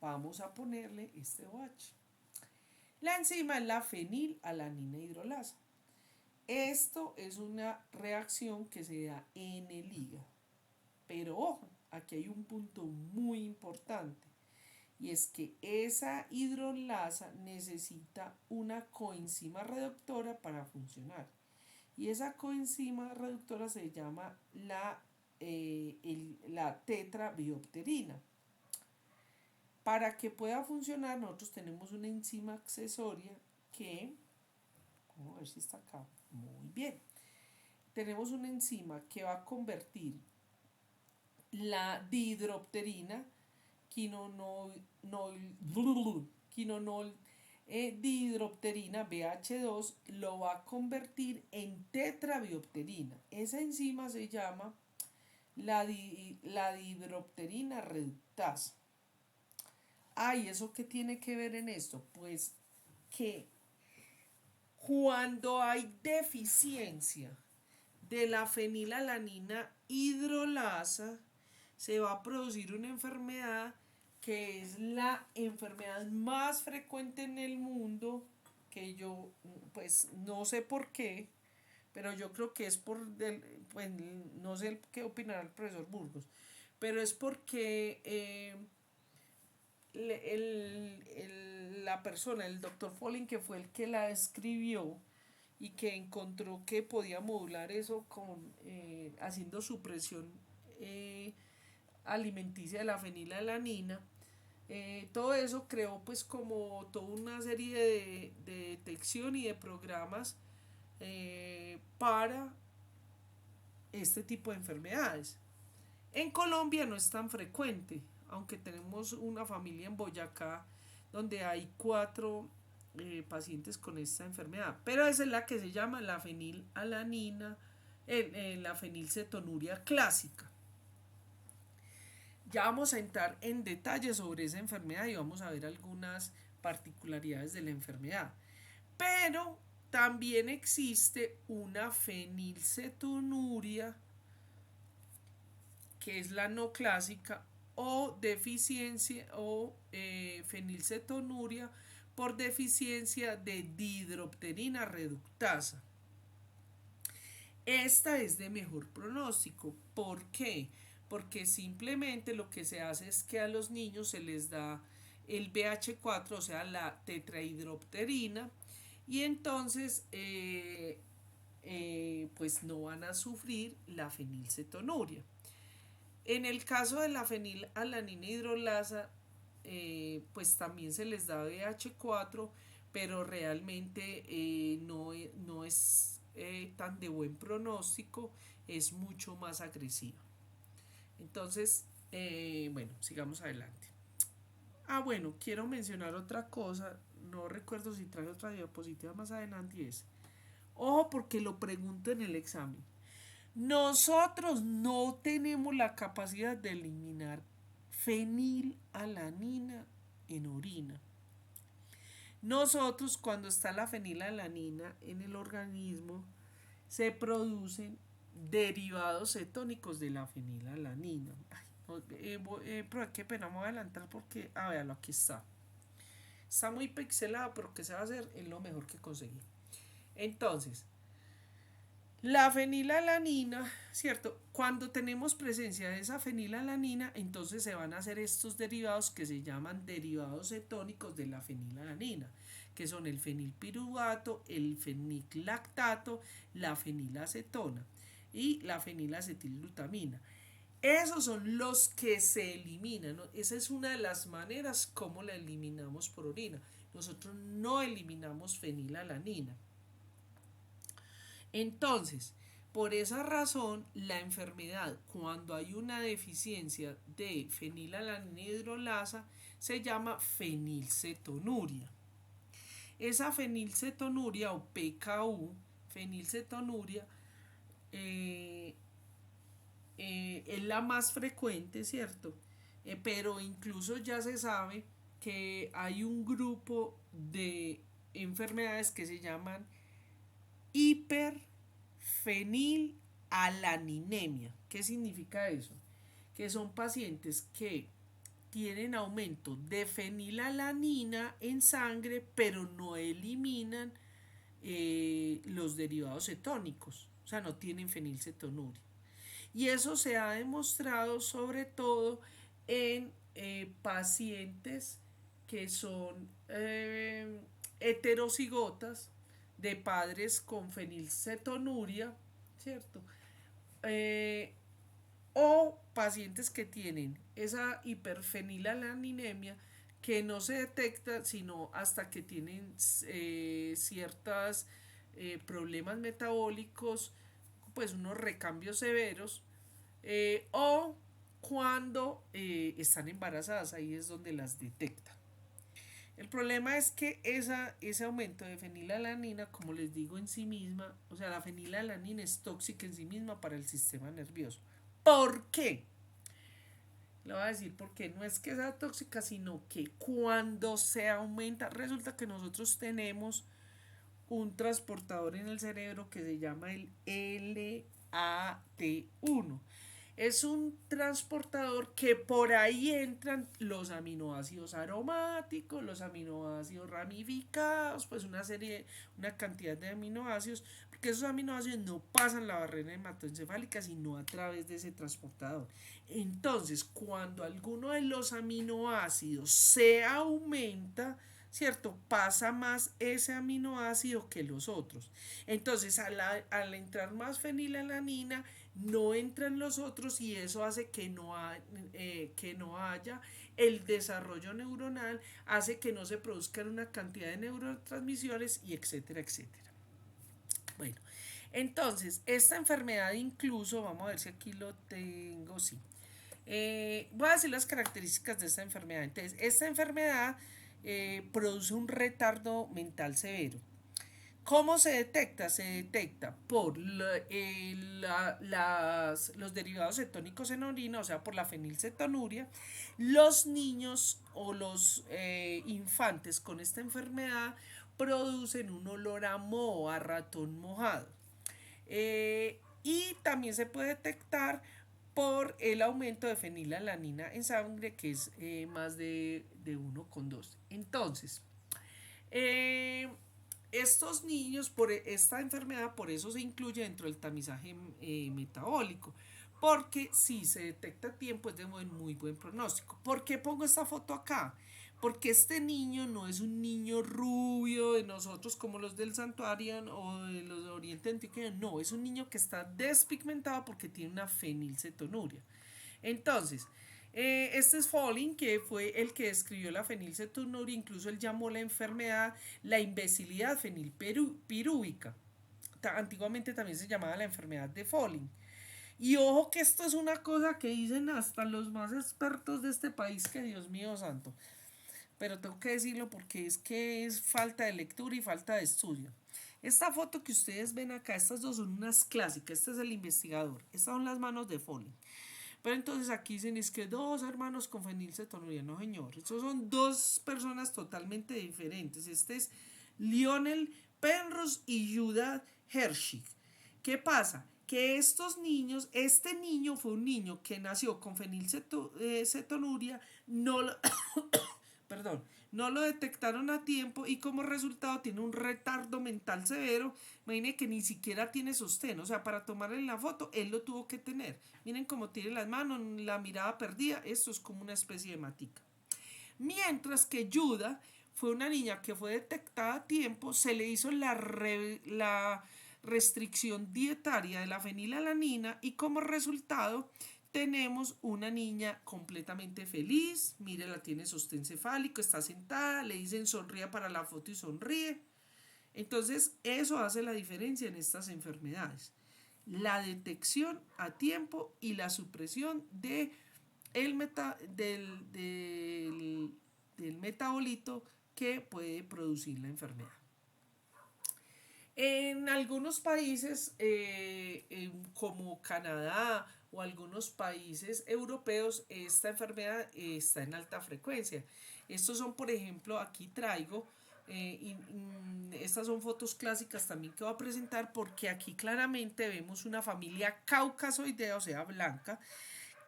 vamos a ponerle este OH. La enzima es la fenilalanina hidrolasa. Esto es una reacción que se da en el hígado. Pero ojo, aquí hay un punto muy importante. Y es que esa hidrolasa necesita una coenzima reductora para funcionar. Y esa coenzima reductora se llama la tetrabiopterina. Para que pueda funcionar, nosotros tenemos una enzima accesoria que, vamos a ver si está acá, muy bien. Tenemos una enzima que va a convertir la dihidropterina, dihidropterina BH2, lo va a convertir en tetrabiopterina. Esa enzima se llama la dihidropterina reductasa. ¿Y eso qué tiene que ver en esto? Pues que cuando hay deficiencia de la fenilalanina hidrolasa, se va a producir una enfermedad que es la enfermedad más frecuente en el mundo, que yo pues no sé por qué, pero yo creo que es pues no sé qué opinará el profesor Burgos, pero es porque la persona, el doctor Folling, que fue el que la escribió y que encontró que podía modular eso haciendo supresión alimenticia de la fenilalanina, todo eso creó pues como toda una serie de detección y de programas para este tipo de enfermedades. En Colombia no es tan frecuente, aunque tenemos una familia en Boyacá donde hay 4 pacientes con esta enfermedad, pero esa es la que se llama la fenilalanina, la fenilcetonuria clásica. Ya vamos a entrar en detalle sobre esa enfermedad y vamos a ver algunas particularidades de la enfermedad. Pero también existe una fenilcetonuria, que es la no clásica, o deficiencia o fenilcetonuria por deficiencia de dihidropterina reductasa. Esta es de mejor pronóstico. ¿Por qué? Porque simplemente lo que se hace es que a los niños se les da el BH4, o sea, la tetrahidropterina, y entonces pues no van a sufrir la fenilcetonuria. En el caso de la fenilalanina hidrolasa, pues también se les da BH4, pero realmente no es tan de buen pronóstico, es mucho más agresiva. Entonces, bueno, sigamos adelante. Bueno, quiero mencionar otra cosa, no recuerdo si trae otra diapositiva más adelante, y es, ojo porque lo pregunto en el examen. Nosotros no tenemos la capacidad de eliminar fenilalanina en orina. Nosotros, cuando está la fenilalanina en el organismo, se producen derivados cetónicos de la fenilalanina. Pero qué pena, me voy a adelantar porque, véalo, aquí está. Está muy pixelado, pero ¿qué se va a hacer? Es lo mejor que conseguí. Entonces, la fenilalanina, ¿cierto? Cuando tenemos presencia de esa fenilalanina, entonces se van a hacer estos derivados que se llaman derivados cetónicos de la fenilalanina, que son el fenilpiruvato, el feniclactato, la fenilacetona y la fenilacetilglutamina. Esos son los que se eliminan, ¿no? Esa es una de las maneras como la eliminamos por orina. Nosotros no eliminamos fenilalanina. Entonces, Por esa razón, la enfermedad, cuando hay una deficiencia de fenilalanina hidrolasa, se llama fenilcetonuria. Esa fenilcetonuria o PKU, fenilcetonuria, eh, es la más frecuente, ¿cierto? Pero incluso ya se sabe que hay un grupo de enfermedades que se llaman hiperfenilalanemia. ¿Qué significa eso? Que son pacientes que tienen aumento de fenilalanina en sangre, pero no eliminan los derivados cetónicos, o sea, no tienen fenilcetonuria. Y eso se ha demostrado sobre todo en pacientes que son heterocigotas de padres con fenilcetonuria, ¿cierto? Eh, o pacientes que tienen esa hiperfenilalanemia que no se detecta sino hasta que tienen ciertos problemas metabólicos, pues unos recambios severos, o cuando están embarazadas, ahí es donde las detectan. El problema es que ese aumento de fenilalanina, como les digo, en sí misma, o sea, la fenilalanina es tóxica en sí misma para el sistema nervioso. ¿Por qué? Le voy a decir porque no es que sea tóxica, sino que cuando se aumenta, resulta que nosotros tenemos un transportador en el cerebro que se llama el LAT1. Es un transportador que por ahí entran los aminoácidos aromáticos, los aminoácidos ramificados, pues una cantidad de aminoácidos, porque esos aminoácidos no pasan la barrera hematoencefálica sino a través de ese transportador. Entonces, cuando alguno de los aminoácidos se aumenta, ¿cierto? Pasa más ese aminoácido que los otros. Entonces, al entrar más fenilalanina, no entran los otros y eso hace que no haya el desarrollo neuronal, hace que no se produzcan una cantidad de neurotransmisiones y etcétera, etcétera. Bueno, entonces, esta enfermedad incluso, vamos a ver si aquí lo tengo, sí. Voy a decir las características de esta enfermedad. Entonces, esta enfermedad produce un retardo mental severo. ¿Cómo se detecta? Se detecta por los derivados cetónicos en orina, o sea, por la fenilcetonuria. Los niños o los infantes con esta enfermedad producen un olor a moho, a ratón mojado. Y también se puede detectar por el aumento de fenilalanina en sangre, que es más de 1,2. Entonces, estos niños por esta enfermedad, por eso se incluye dentro del tamizaje metabólico, porque si se detecta a tiempo es de muy buen pronóstico. ¿Por qué pongo esta foto acá? Porque este niño no es un niño rubio de nosotros como los del santuario o de los de Oriente Antioquia, no, es un niño que está despigmentado porque tiene una fenilcetonuria. Entonces, este es Folling, que fue el que describió la fenilcetonuria, incluso él llamó la enfermedad la imbecilidad fenilpirúvica. Antiguamente también se llamaba la enfermedad de Folling. Y ojo que esto es una cosa que dicen hasta los más expertos de este país, que Dios mío santo. Pero tengo que decirlo porque es que es falta de lectura y falta de estudio. Esta foto que ustedes ven acá, estas dos son unas clásicas. Este es el investigador. Estas son las manos de Folling. Pero entonces aquí dicen es que dos hermanos con fenilcetonuria. No, señor. Estos son dos personas totalmente diferentes. Este es Lionel Penrose y Judah Hershey. ¿Qué pasa? Que estos niños, este niño fue un niño que nació con fenilcetonuria, no lo detectaron a tiempo y como resultado tiene un retardo mental severo. Imaginen que ni siquiera tiene sostén, o sea, para tomarle la foto él lo tuvo que tener. Miren cómo tiene las manos, la mirada perdida, esto es como una especie de matica. Mientras que Judah fue una niña que fue detectada a tiempo, se le hizo la restricción dietaria de la fenilalanina y como resultado tenemos una niña completamente feliz. Mire, la tiene sostén cefálico, está sentada, le dicen sonría para la foto y sonríe. Entonces, eso hace la diferencia en estas enfermedades. la detección a tiempo y la supresión del metabolito que puede producir la enfermedad. En algunos países como Canadá o algunos países europeos, esta enfermedad está en alta frecuencia. Estos son, por ejemplo, aquí traigo, estas son fotos clásicas también que voy a presentar, porque aquí claramente vemos una familia caucasoidea, o sea, blanca,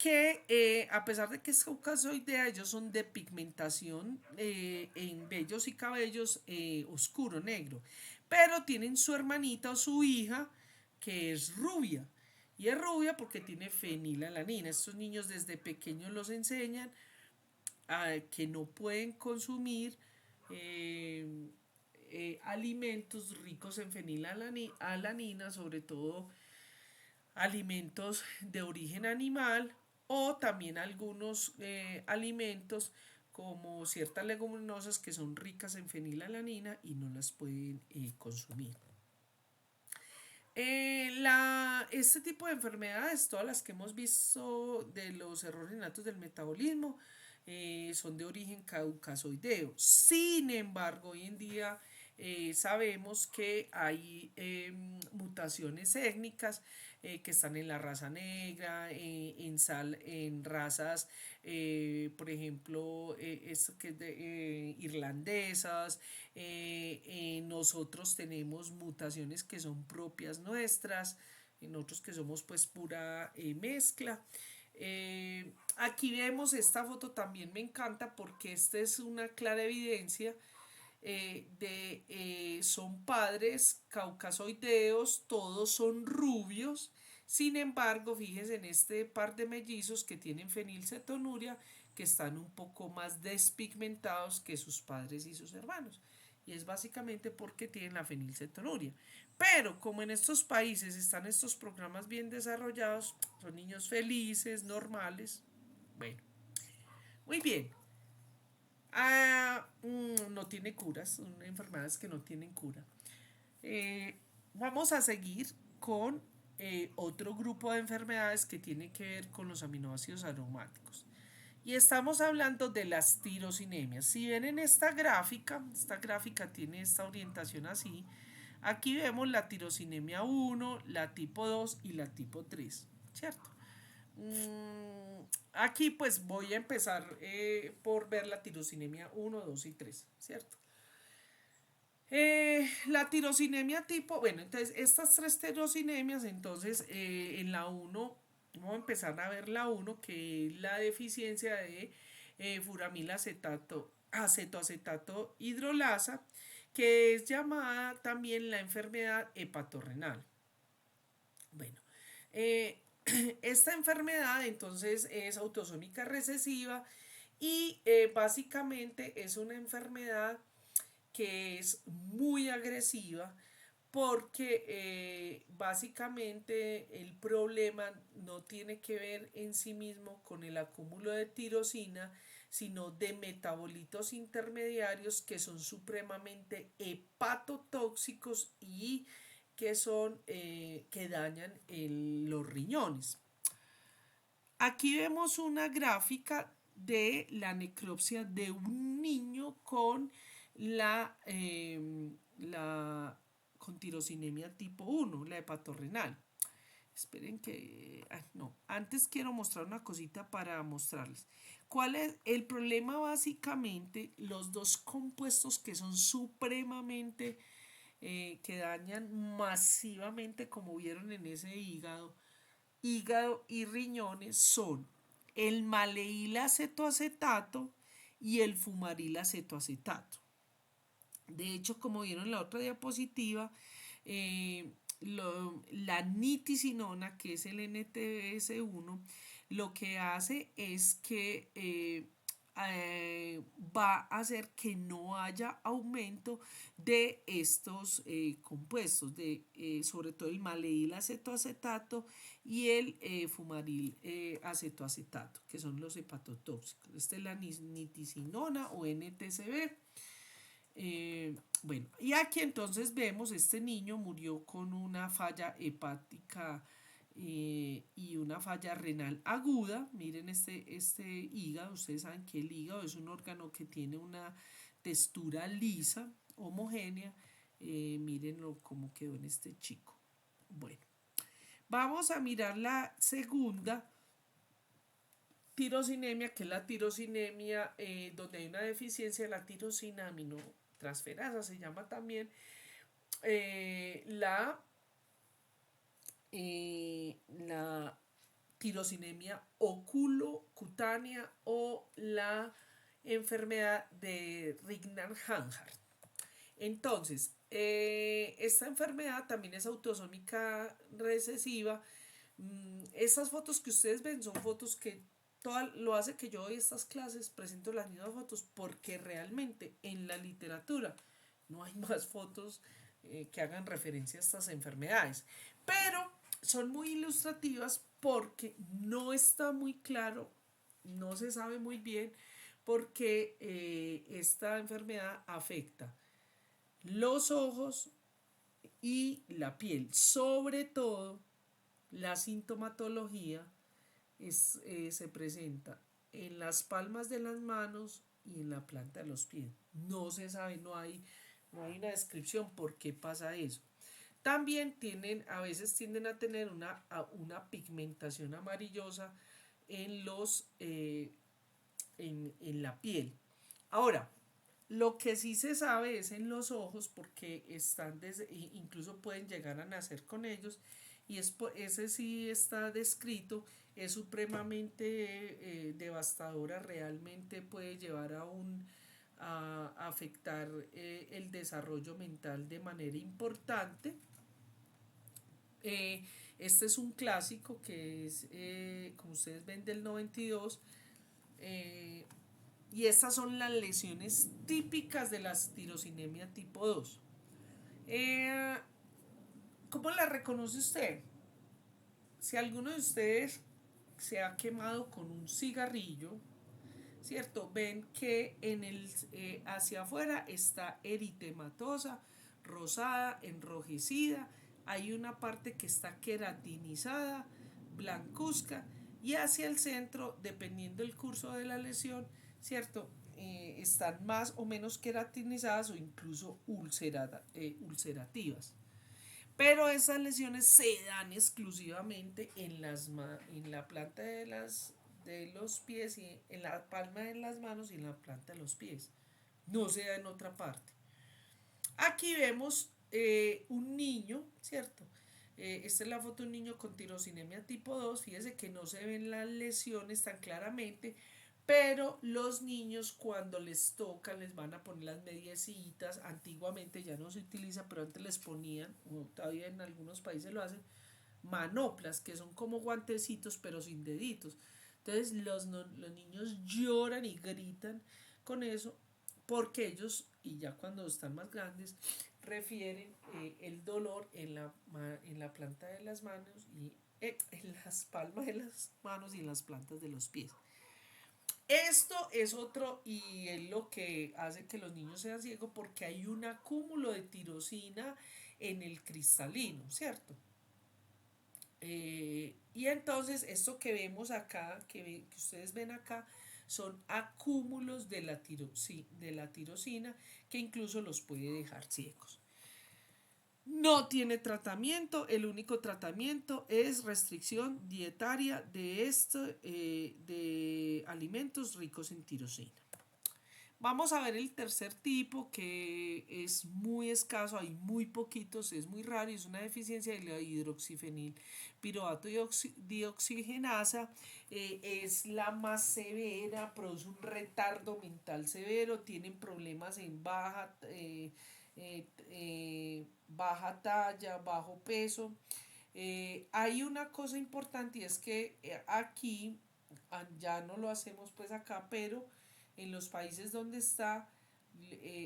que a pesar de que es caucasoidea, ellos son de pigmentación en vellos y cabellos oscuro, negro, pero tienen su hermanita o su hija que es rubia. Y es rubia porque tiene fenilalanina. Estos niños desde pequeños los enseñan a que no pueden consumir alimentos ricos en fenilalanina, sobre todo alimentos de origen animal, o también algunos alimentos como ciertas leguminosas que son ricas en fenilalanina y no las pueden consumir. Este tipo de enfermedades, todas las que hemos visto de los errores innatos del metabolismo, son de origen caucasoideo. Sin embargo, hoy en día sabemos que hay mutaciones étnicas que están en la raza negra, en razas, por ejemplo, irlandesas. Nosotros tenemos mutaciones que son propias nuestras, en otros que somos pues pura mezcla. Aquí vemos esta foto, también me encanta porque esta es una clara evidencia son padres caucasoideos, todos son rubios. Sin embargo, fíjense en este par de mellizos que tienen fenilcetonuria, que están un poco más despigmentados que sus padres y sus hermanos. Y es básicamente porque tienen la fenilcetonuria. Pero como en estos países están estos programas bien desarrollados, son niños felices, normales. Bueno, muy bien. No tiene curas, son enfermedades que no tienen cura. Vamos a seguir con otro grupo de enfermedades que tiene que ver con los aminoácidos aromáticos. Y estamos hablando de las tirosinemias. Si ven en esta gráfica tiene esta orientación así. Aquí vemos la tirosinemia 1, la tipo 2 y la tipo 3, ¿cierto? Aquí pues voy a empezar por ver la tirosinemia 1, 2 y 3, ¿cierto? La tirosinemia tipo, bueno, entonces estas tres tirosinemias, entonces en la 1, vamos a empezar a ver la 1, que es la deficiencia de acetoacetato hidrolasa, que es llamada también la enfermedad hepatorrenal. Bueno, esta enfermedad entonces es autosómica recesiva y básicamente es una enfermedad que es muy agresiva porque básicamente el problema no tiene que ver en sí mismo con el acúmulo de tirosina, sino de metabolitos intermediarios que son supremamente hepatotóxicos y que dañan los riñones. Aquí vemos una gráfica de la necropsia de un niño con con tirosinemia tipo 1, la hepatorrenal. Esperen que... no, antes quiero mostrar una cosita para mostrarles. ¿Cuál es el problema? Básicamente, los dos compuestos que son supremamente... que dañan masivamente, como vieron en ese hígado y riñones, son el maleíl acetoacetato y el fumaril acetoacetato. De hecho, como vieron en la otra diapositiva, la nitisinona, que es el NTS1, lo que hace es que va a hacer que no haya aumento de estos compuestos, sobre todo el maleíl acetoacetato y el fumaril acetoacetato, que son los hepatotóxicos. Esta es la nitisinona o NTCB. Bueno, y aquí entonces vemos, este niño murió con una falla hepática y una falla renal aguda. Miren este hígado, ustedes saben que el hígado es un órgano que tiene una textura lisa, homogénea. Mírenlo cómo quedó en este chico. Bueno, vamos a mirar la segunda tirosinemia, que es la tirosinemia donde hay una deficiencia de la tirosina aminotransferasa, se llama también la tirosinemia oculocutánea o la enfermedad de Ringnan-Hanhart. Entonces, esta enfermedad también es autosómica recesiva. Esas fotos que ustedes ven son fotos que lo hace que yo doy estas clases, presento las mismas fotos, porque realmente en la literatura no hay más fotos que hagan referencia a estas enfermedades. Pero son muy ilustrativas porque no está muy claro, no se sabe muy bien por qué esta enfermedad afecta los ojos y la piel. Sobre todo, la sintomatología se presenta en las palmas de las manos y en la planta de los pies. No se sabe, no hay una descripción por qué pasa eso. También a veces tienden a tener una pigmentación amarillosa en en la piel. Ahora, lo que sí se sabe es en los ojos, porque incluso pueden llegar a nacer con ellos, y ese sí está descrito, es supremamente devastadora, realmente puede llevar a afectar el desarrollo mental de manera importante. Este es un clásico que es, como ustedes ven, del 92. Y estas son las lesiones típicas de la tirosinemia tipo 2. Eh, ¿Cómo la reconoce usted? Si alguno de ustedes se ha quemado con un cigarrillo, ¿cierto? Ven que hacia afuera está eritematosa, rosada, enrojecida. Hay una parte que está queratinizada, blancuzca, y hacia el centro, dependiendo del curso de la lesión, ¿cierto? Están más o menos queratinizadas o incluso ulcerativas. Pero esas lesiones se dan exclusivamente en la planta de los pies, y en la palma de las manos y en la planta de los pies. No se da en otra parte. Aquí vemos un niño, ¿cierto? Esta es la foto de un niño con tirosinemia tipo 2. Fíjese que no se ven las lesiones tan claramente, pero los niños cuando les tocan les van a poner las mediecitas. Antiguamente ya no se utiliza, pero antes les ponían, o todavía en algunos países lo hacen, manoplas, que son como guantecitos pero sin deditos. Entonces los niños lloran y gritan con eso, porque ellos, y ya cuando están más grandes, refieren el dolor en la planta de las manos y en las palmas de las manos y en las plantas de los pies. Esto es otro, y es lo que hace que los niños sean ciegos, porque hay un acúmulo de tirosina en el cristalino, ¿cierto? Y entonces esto que vemos acá, que ustedes ven acá, son acúmulos de la tirosina, que incluso los puede dejar ciegos. No tiene tratamiento, el único tratamiento es restricción dietaria de alimentos ricos en tirosina. Vamos a ver el tercer tipo, que es muy escaso, hay muy poquitos, es muy raro, y es una deficiencia de la hidroxifenil piruvato dioxigenasa. Es la más severa, produce un retardo mental severo, tienen problemas en baja talla, bajo peso. Hay una cosa importante, y es que aquí, ya no lo hacemos pues acá, pero en los países donde está,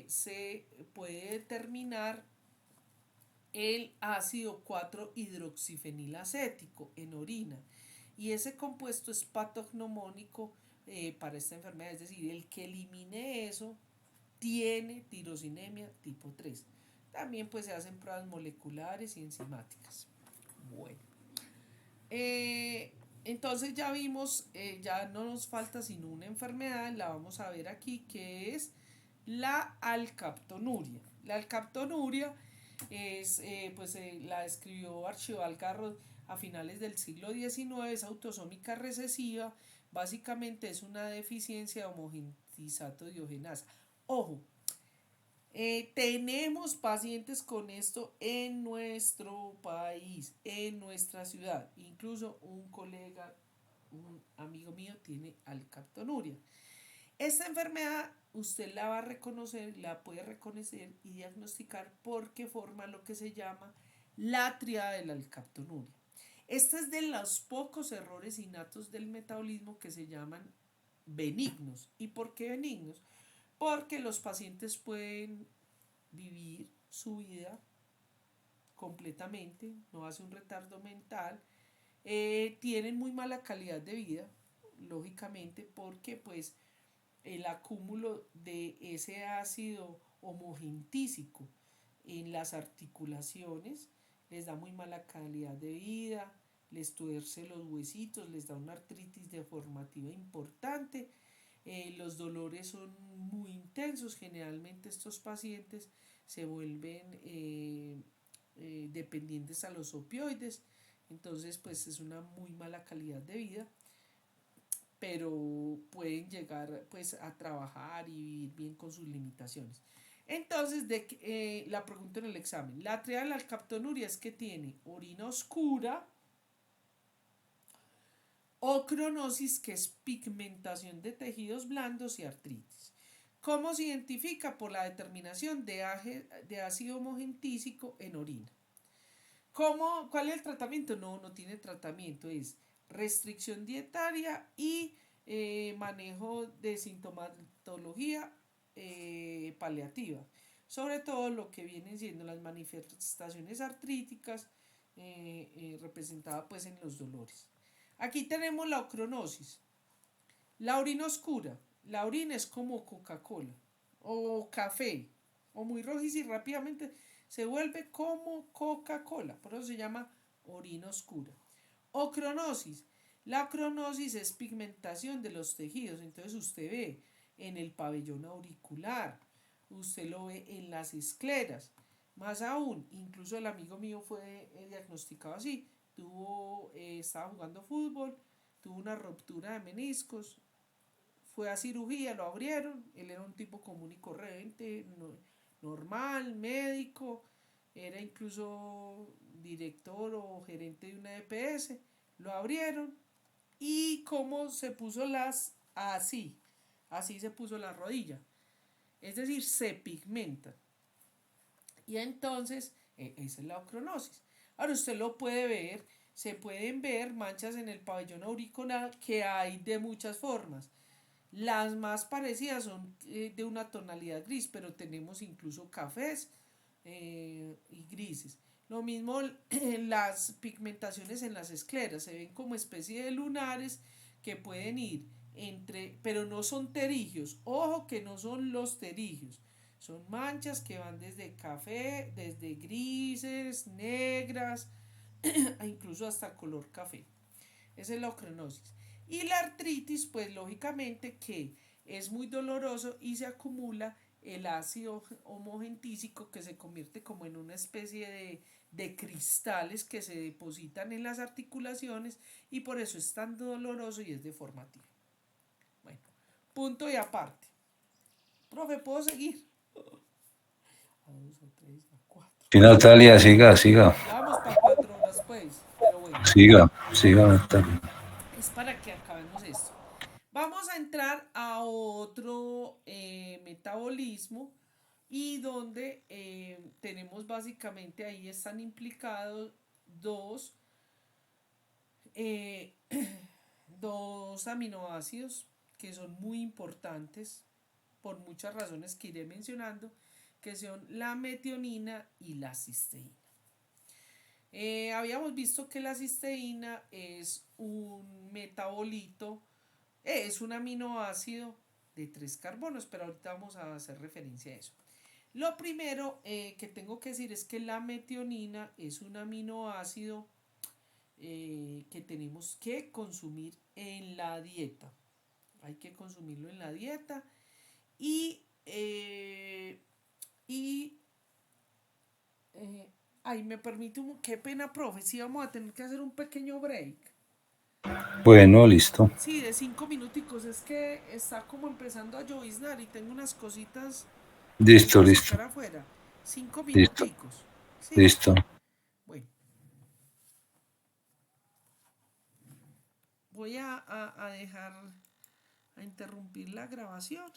se puede determinar el ácido 4-hidroxifenilacético en orina, y ese compuesto es patognomónico para esta enfermedad. Es decir, el que elimine eso tiene tirosinemia tipo 3. También pues se hacen pruebas moleculares y enzimáticas. Bueno. Entonces ya vimos, ya no nos falta sino una enfermedad, la vamos a ver aquí, que es la alcaptonuria. La alcaptonuria es, la describió Archibald Garrod a finales del siglo XIX, es autosómica recesiva, básicamente es una deficiencia de homogenizato diogenasa. Ojo, tenemos pacientes con esto en nuestro país, en nuestra ciudad. Incluso un colega, un amigo mío tiene alcaptonuria. Esta enfermedad usted la va a reconocer, la puede reconocer y diagnosticar porque forma lo que se llama la tríada de la alcaptonuria. Este es de los pocos errores innatos del metabolismo que se llaman benignos. ¿Y por qué benignos? Porque los pacientes pueden vivir su vida completamente, no hace un retardo mental, tienen muy mala calidad de vida, lógicamente, porque pues el acúmulo de ese ácido homogentísico en las articulaciones les da muy mala calidad de vida, les tuerce los huesitos, les da una artritis deformativa importante. Los dolores son muy intensos, generalmente estos pacientes se vuelven dependientes a los opioides, entonces pues es una muy mala calidad de vida, pero pueden llegar pues a trabajar y vivir bien con sus limitaciones. Entonces, la pregunta en el examen, la tríada de la alcaptonuria es que tiene orina oscura, ocronosis, que es pigmentación de tejidos blandos, y artritis. ¿Cómo se identifica? Por la determinación de ácido homogentísico en orina. ¿Cuál es el tratamiento? No tiene tratamiento, es restricción dietaria y manejo de sintomatología paliativa. Sobre todo lo que vienen siendo las manifestaciones artríticas representadas pues en los dolores. Aquí tenemos la ocronosis. La orina oscura. La orina es como Coca-Cola o café, o muy rojiza y rápidamente se vuelve como Coca-Cola. Por eso se llama orina oscura. Ocronosis. La ocronosis es pigmentación de los tejidos. Entonces usted ve en el pabellón auricular, usted lo ve en las escleras. Más aún, incluso el amigo mío fue diagnosticado así. Estaba jugando fútbol, tuvo una ruptura de meniscos, fue a cirugía, lo abrieron, él era un tipo común y corriente, normal, médico, era incluso director o gerente de una EPS, lo abrieron y cómo se puso así se puso la rodilla, es decir, se pigmenta. Y entonces, esa es la ocronosis. Ahora usted lo puede ver, se pueden ver manchas en el pabellón auricular que hay de muchas formas. Las más parecidas son de una tonalidad gris, pero tenemos incluso cafés y grises. Lo mismo las pigmentaciones en las escleras, se ven como especie de lunares que pueden ir pero no son terigios. Ojo que no son los terigios. Son manchas que van desde café, desde grises, negras, incluso hasta color café. Esa es la ocronosis. Y la artritis, pues lógicamente que es muy doloroso y se acumula el ácido homogentísico que se convierte como en una especie de cristales que se depositan en las articulaciones y por eso es tan doloroso y es deformativo. Bueno, punto y aparte. Profe, ¿puedo seguir? A 2, a 3, a 4. Sí, Natalia, siga. Vamos para 4 horas pues, pero bueno. Siga, Natalia. Es para que acabemos esto. Vamos a entrar a otro metabolismo y donde tenemos básicamente, ahí están implicados eh, dos aminoácidos que son muy importantes por muchas razones que iré mencionando, que son la metionina y la cisteína. Habíamos visto que la cisteína es un metabolito, es un aminoácido de 3 carbonos, pero ahorita vamos a hacer referencia a eso. Lo primero que tengo que decir es que la metionina es un aminoácido que tenemos que consumir en la dieta. Hay que consumirlo en la dieta y y ay, me permite qué pena, profe, si vamos a tener que hacer un pequeño break. Bueno, listo. Sí, de 5 minuticos, es que está como empezando a lloviznar y tengo unas cositas que Listo, tengo que listo, sacar afuera. Cinco listo, minuticos. Sí, listo. bueno, voy a dejar, a interrumpir la grabación.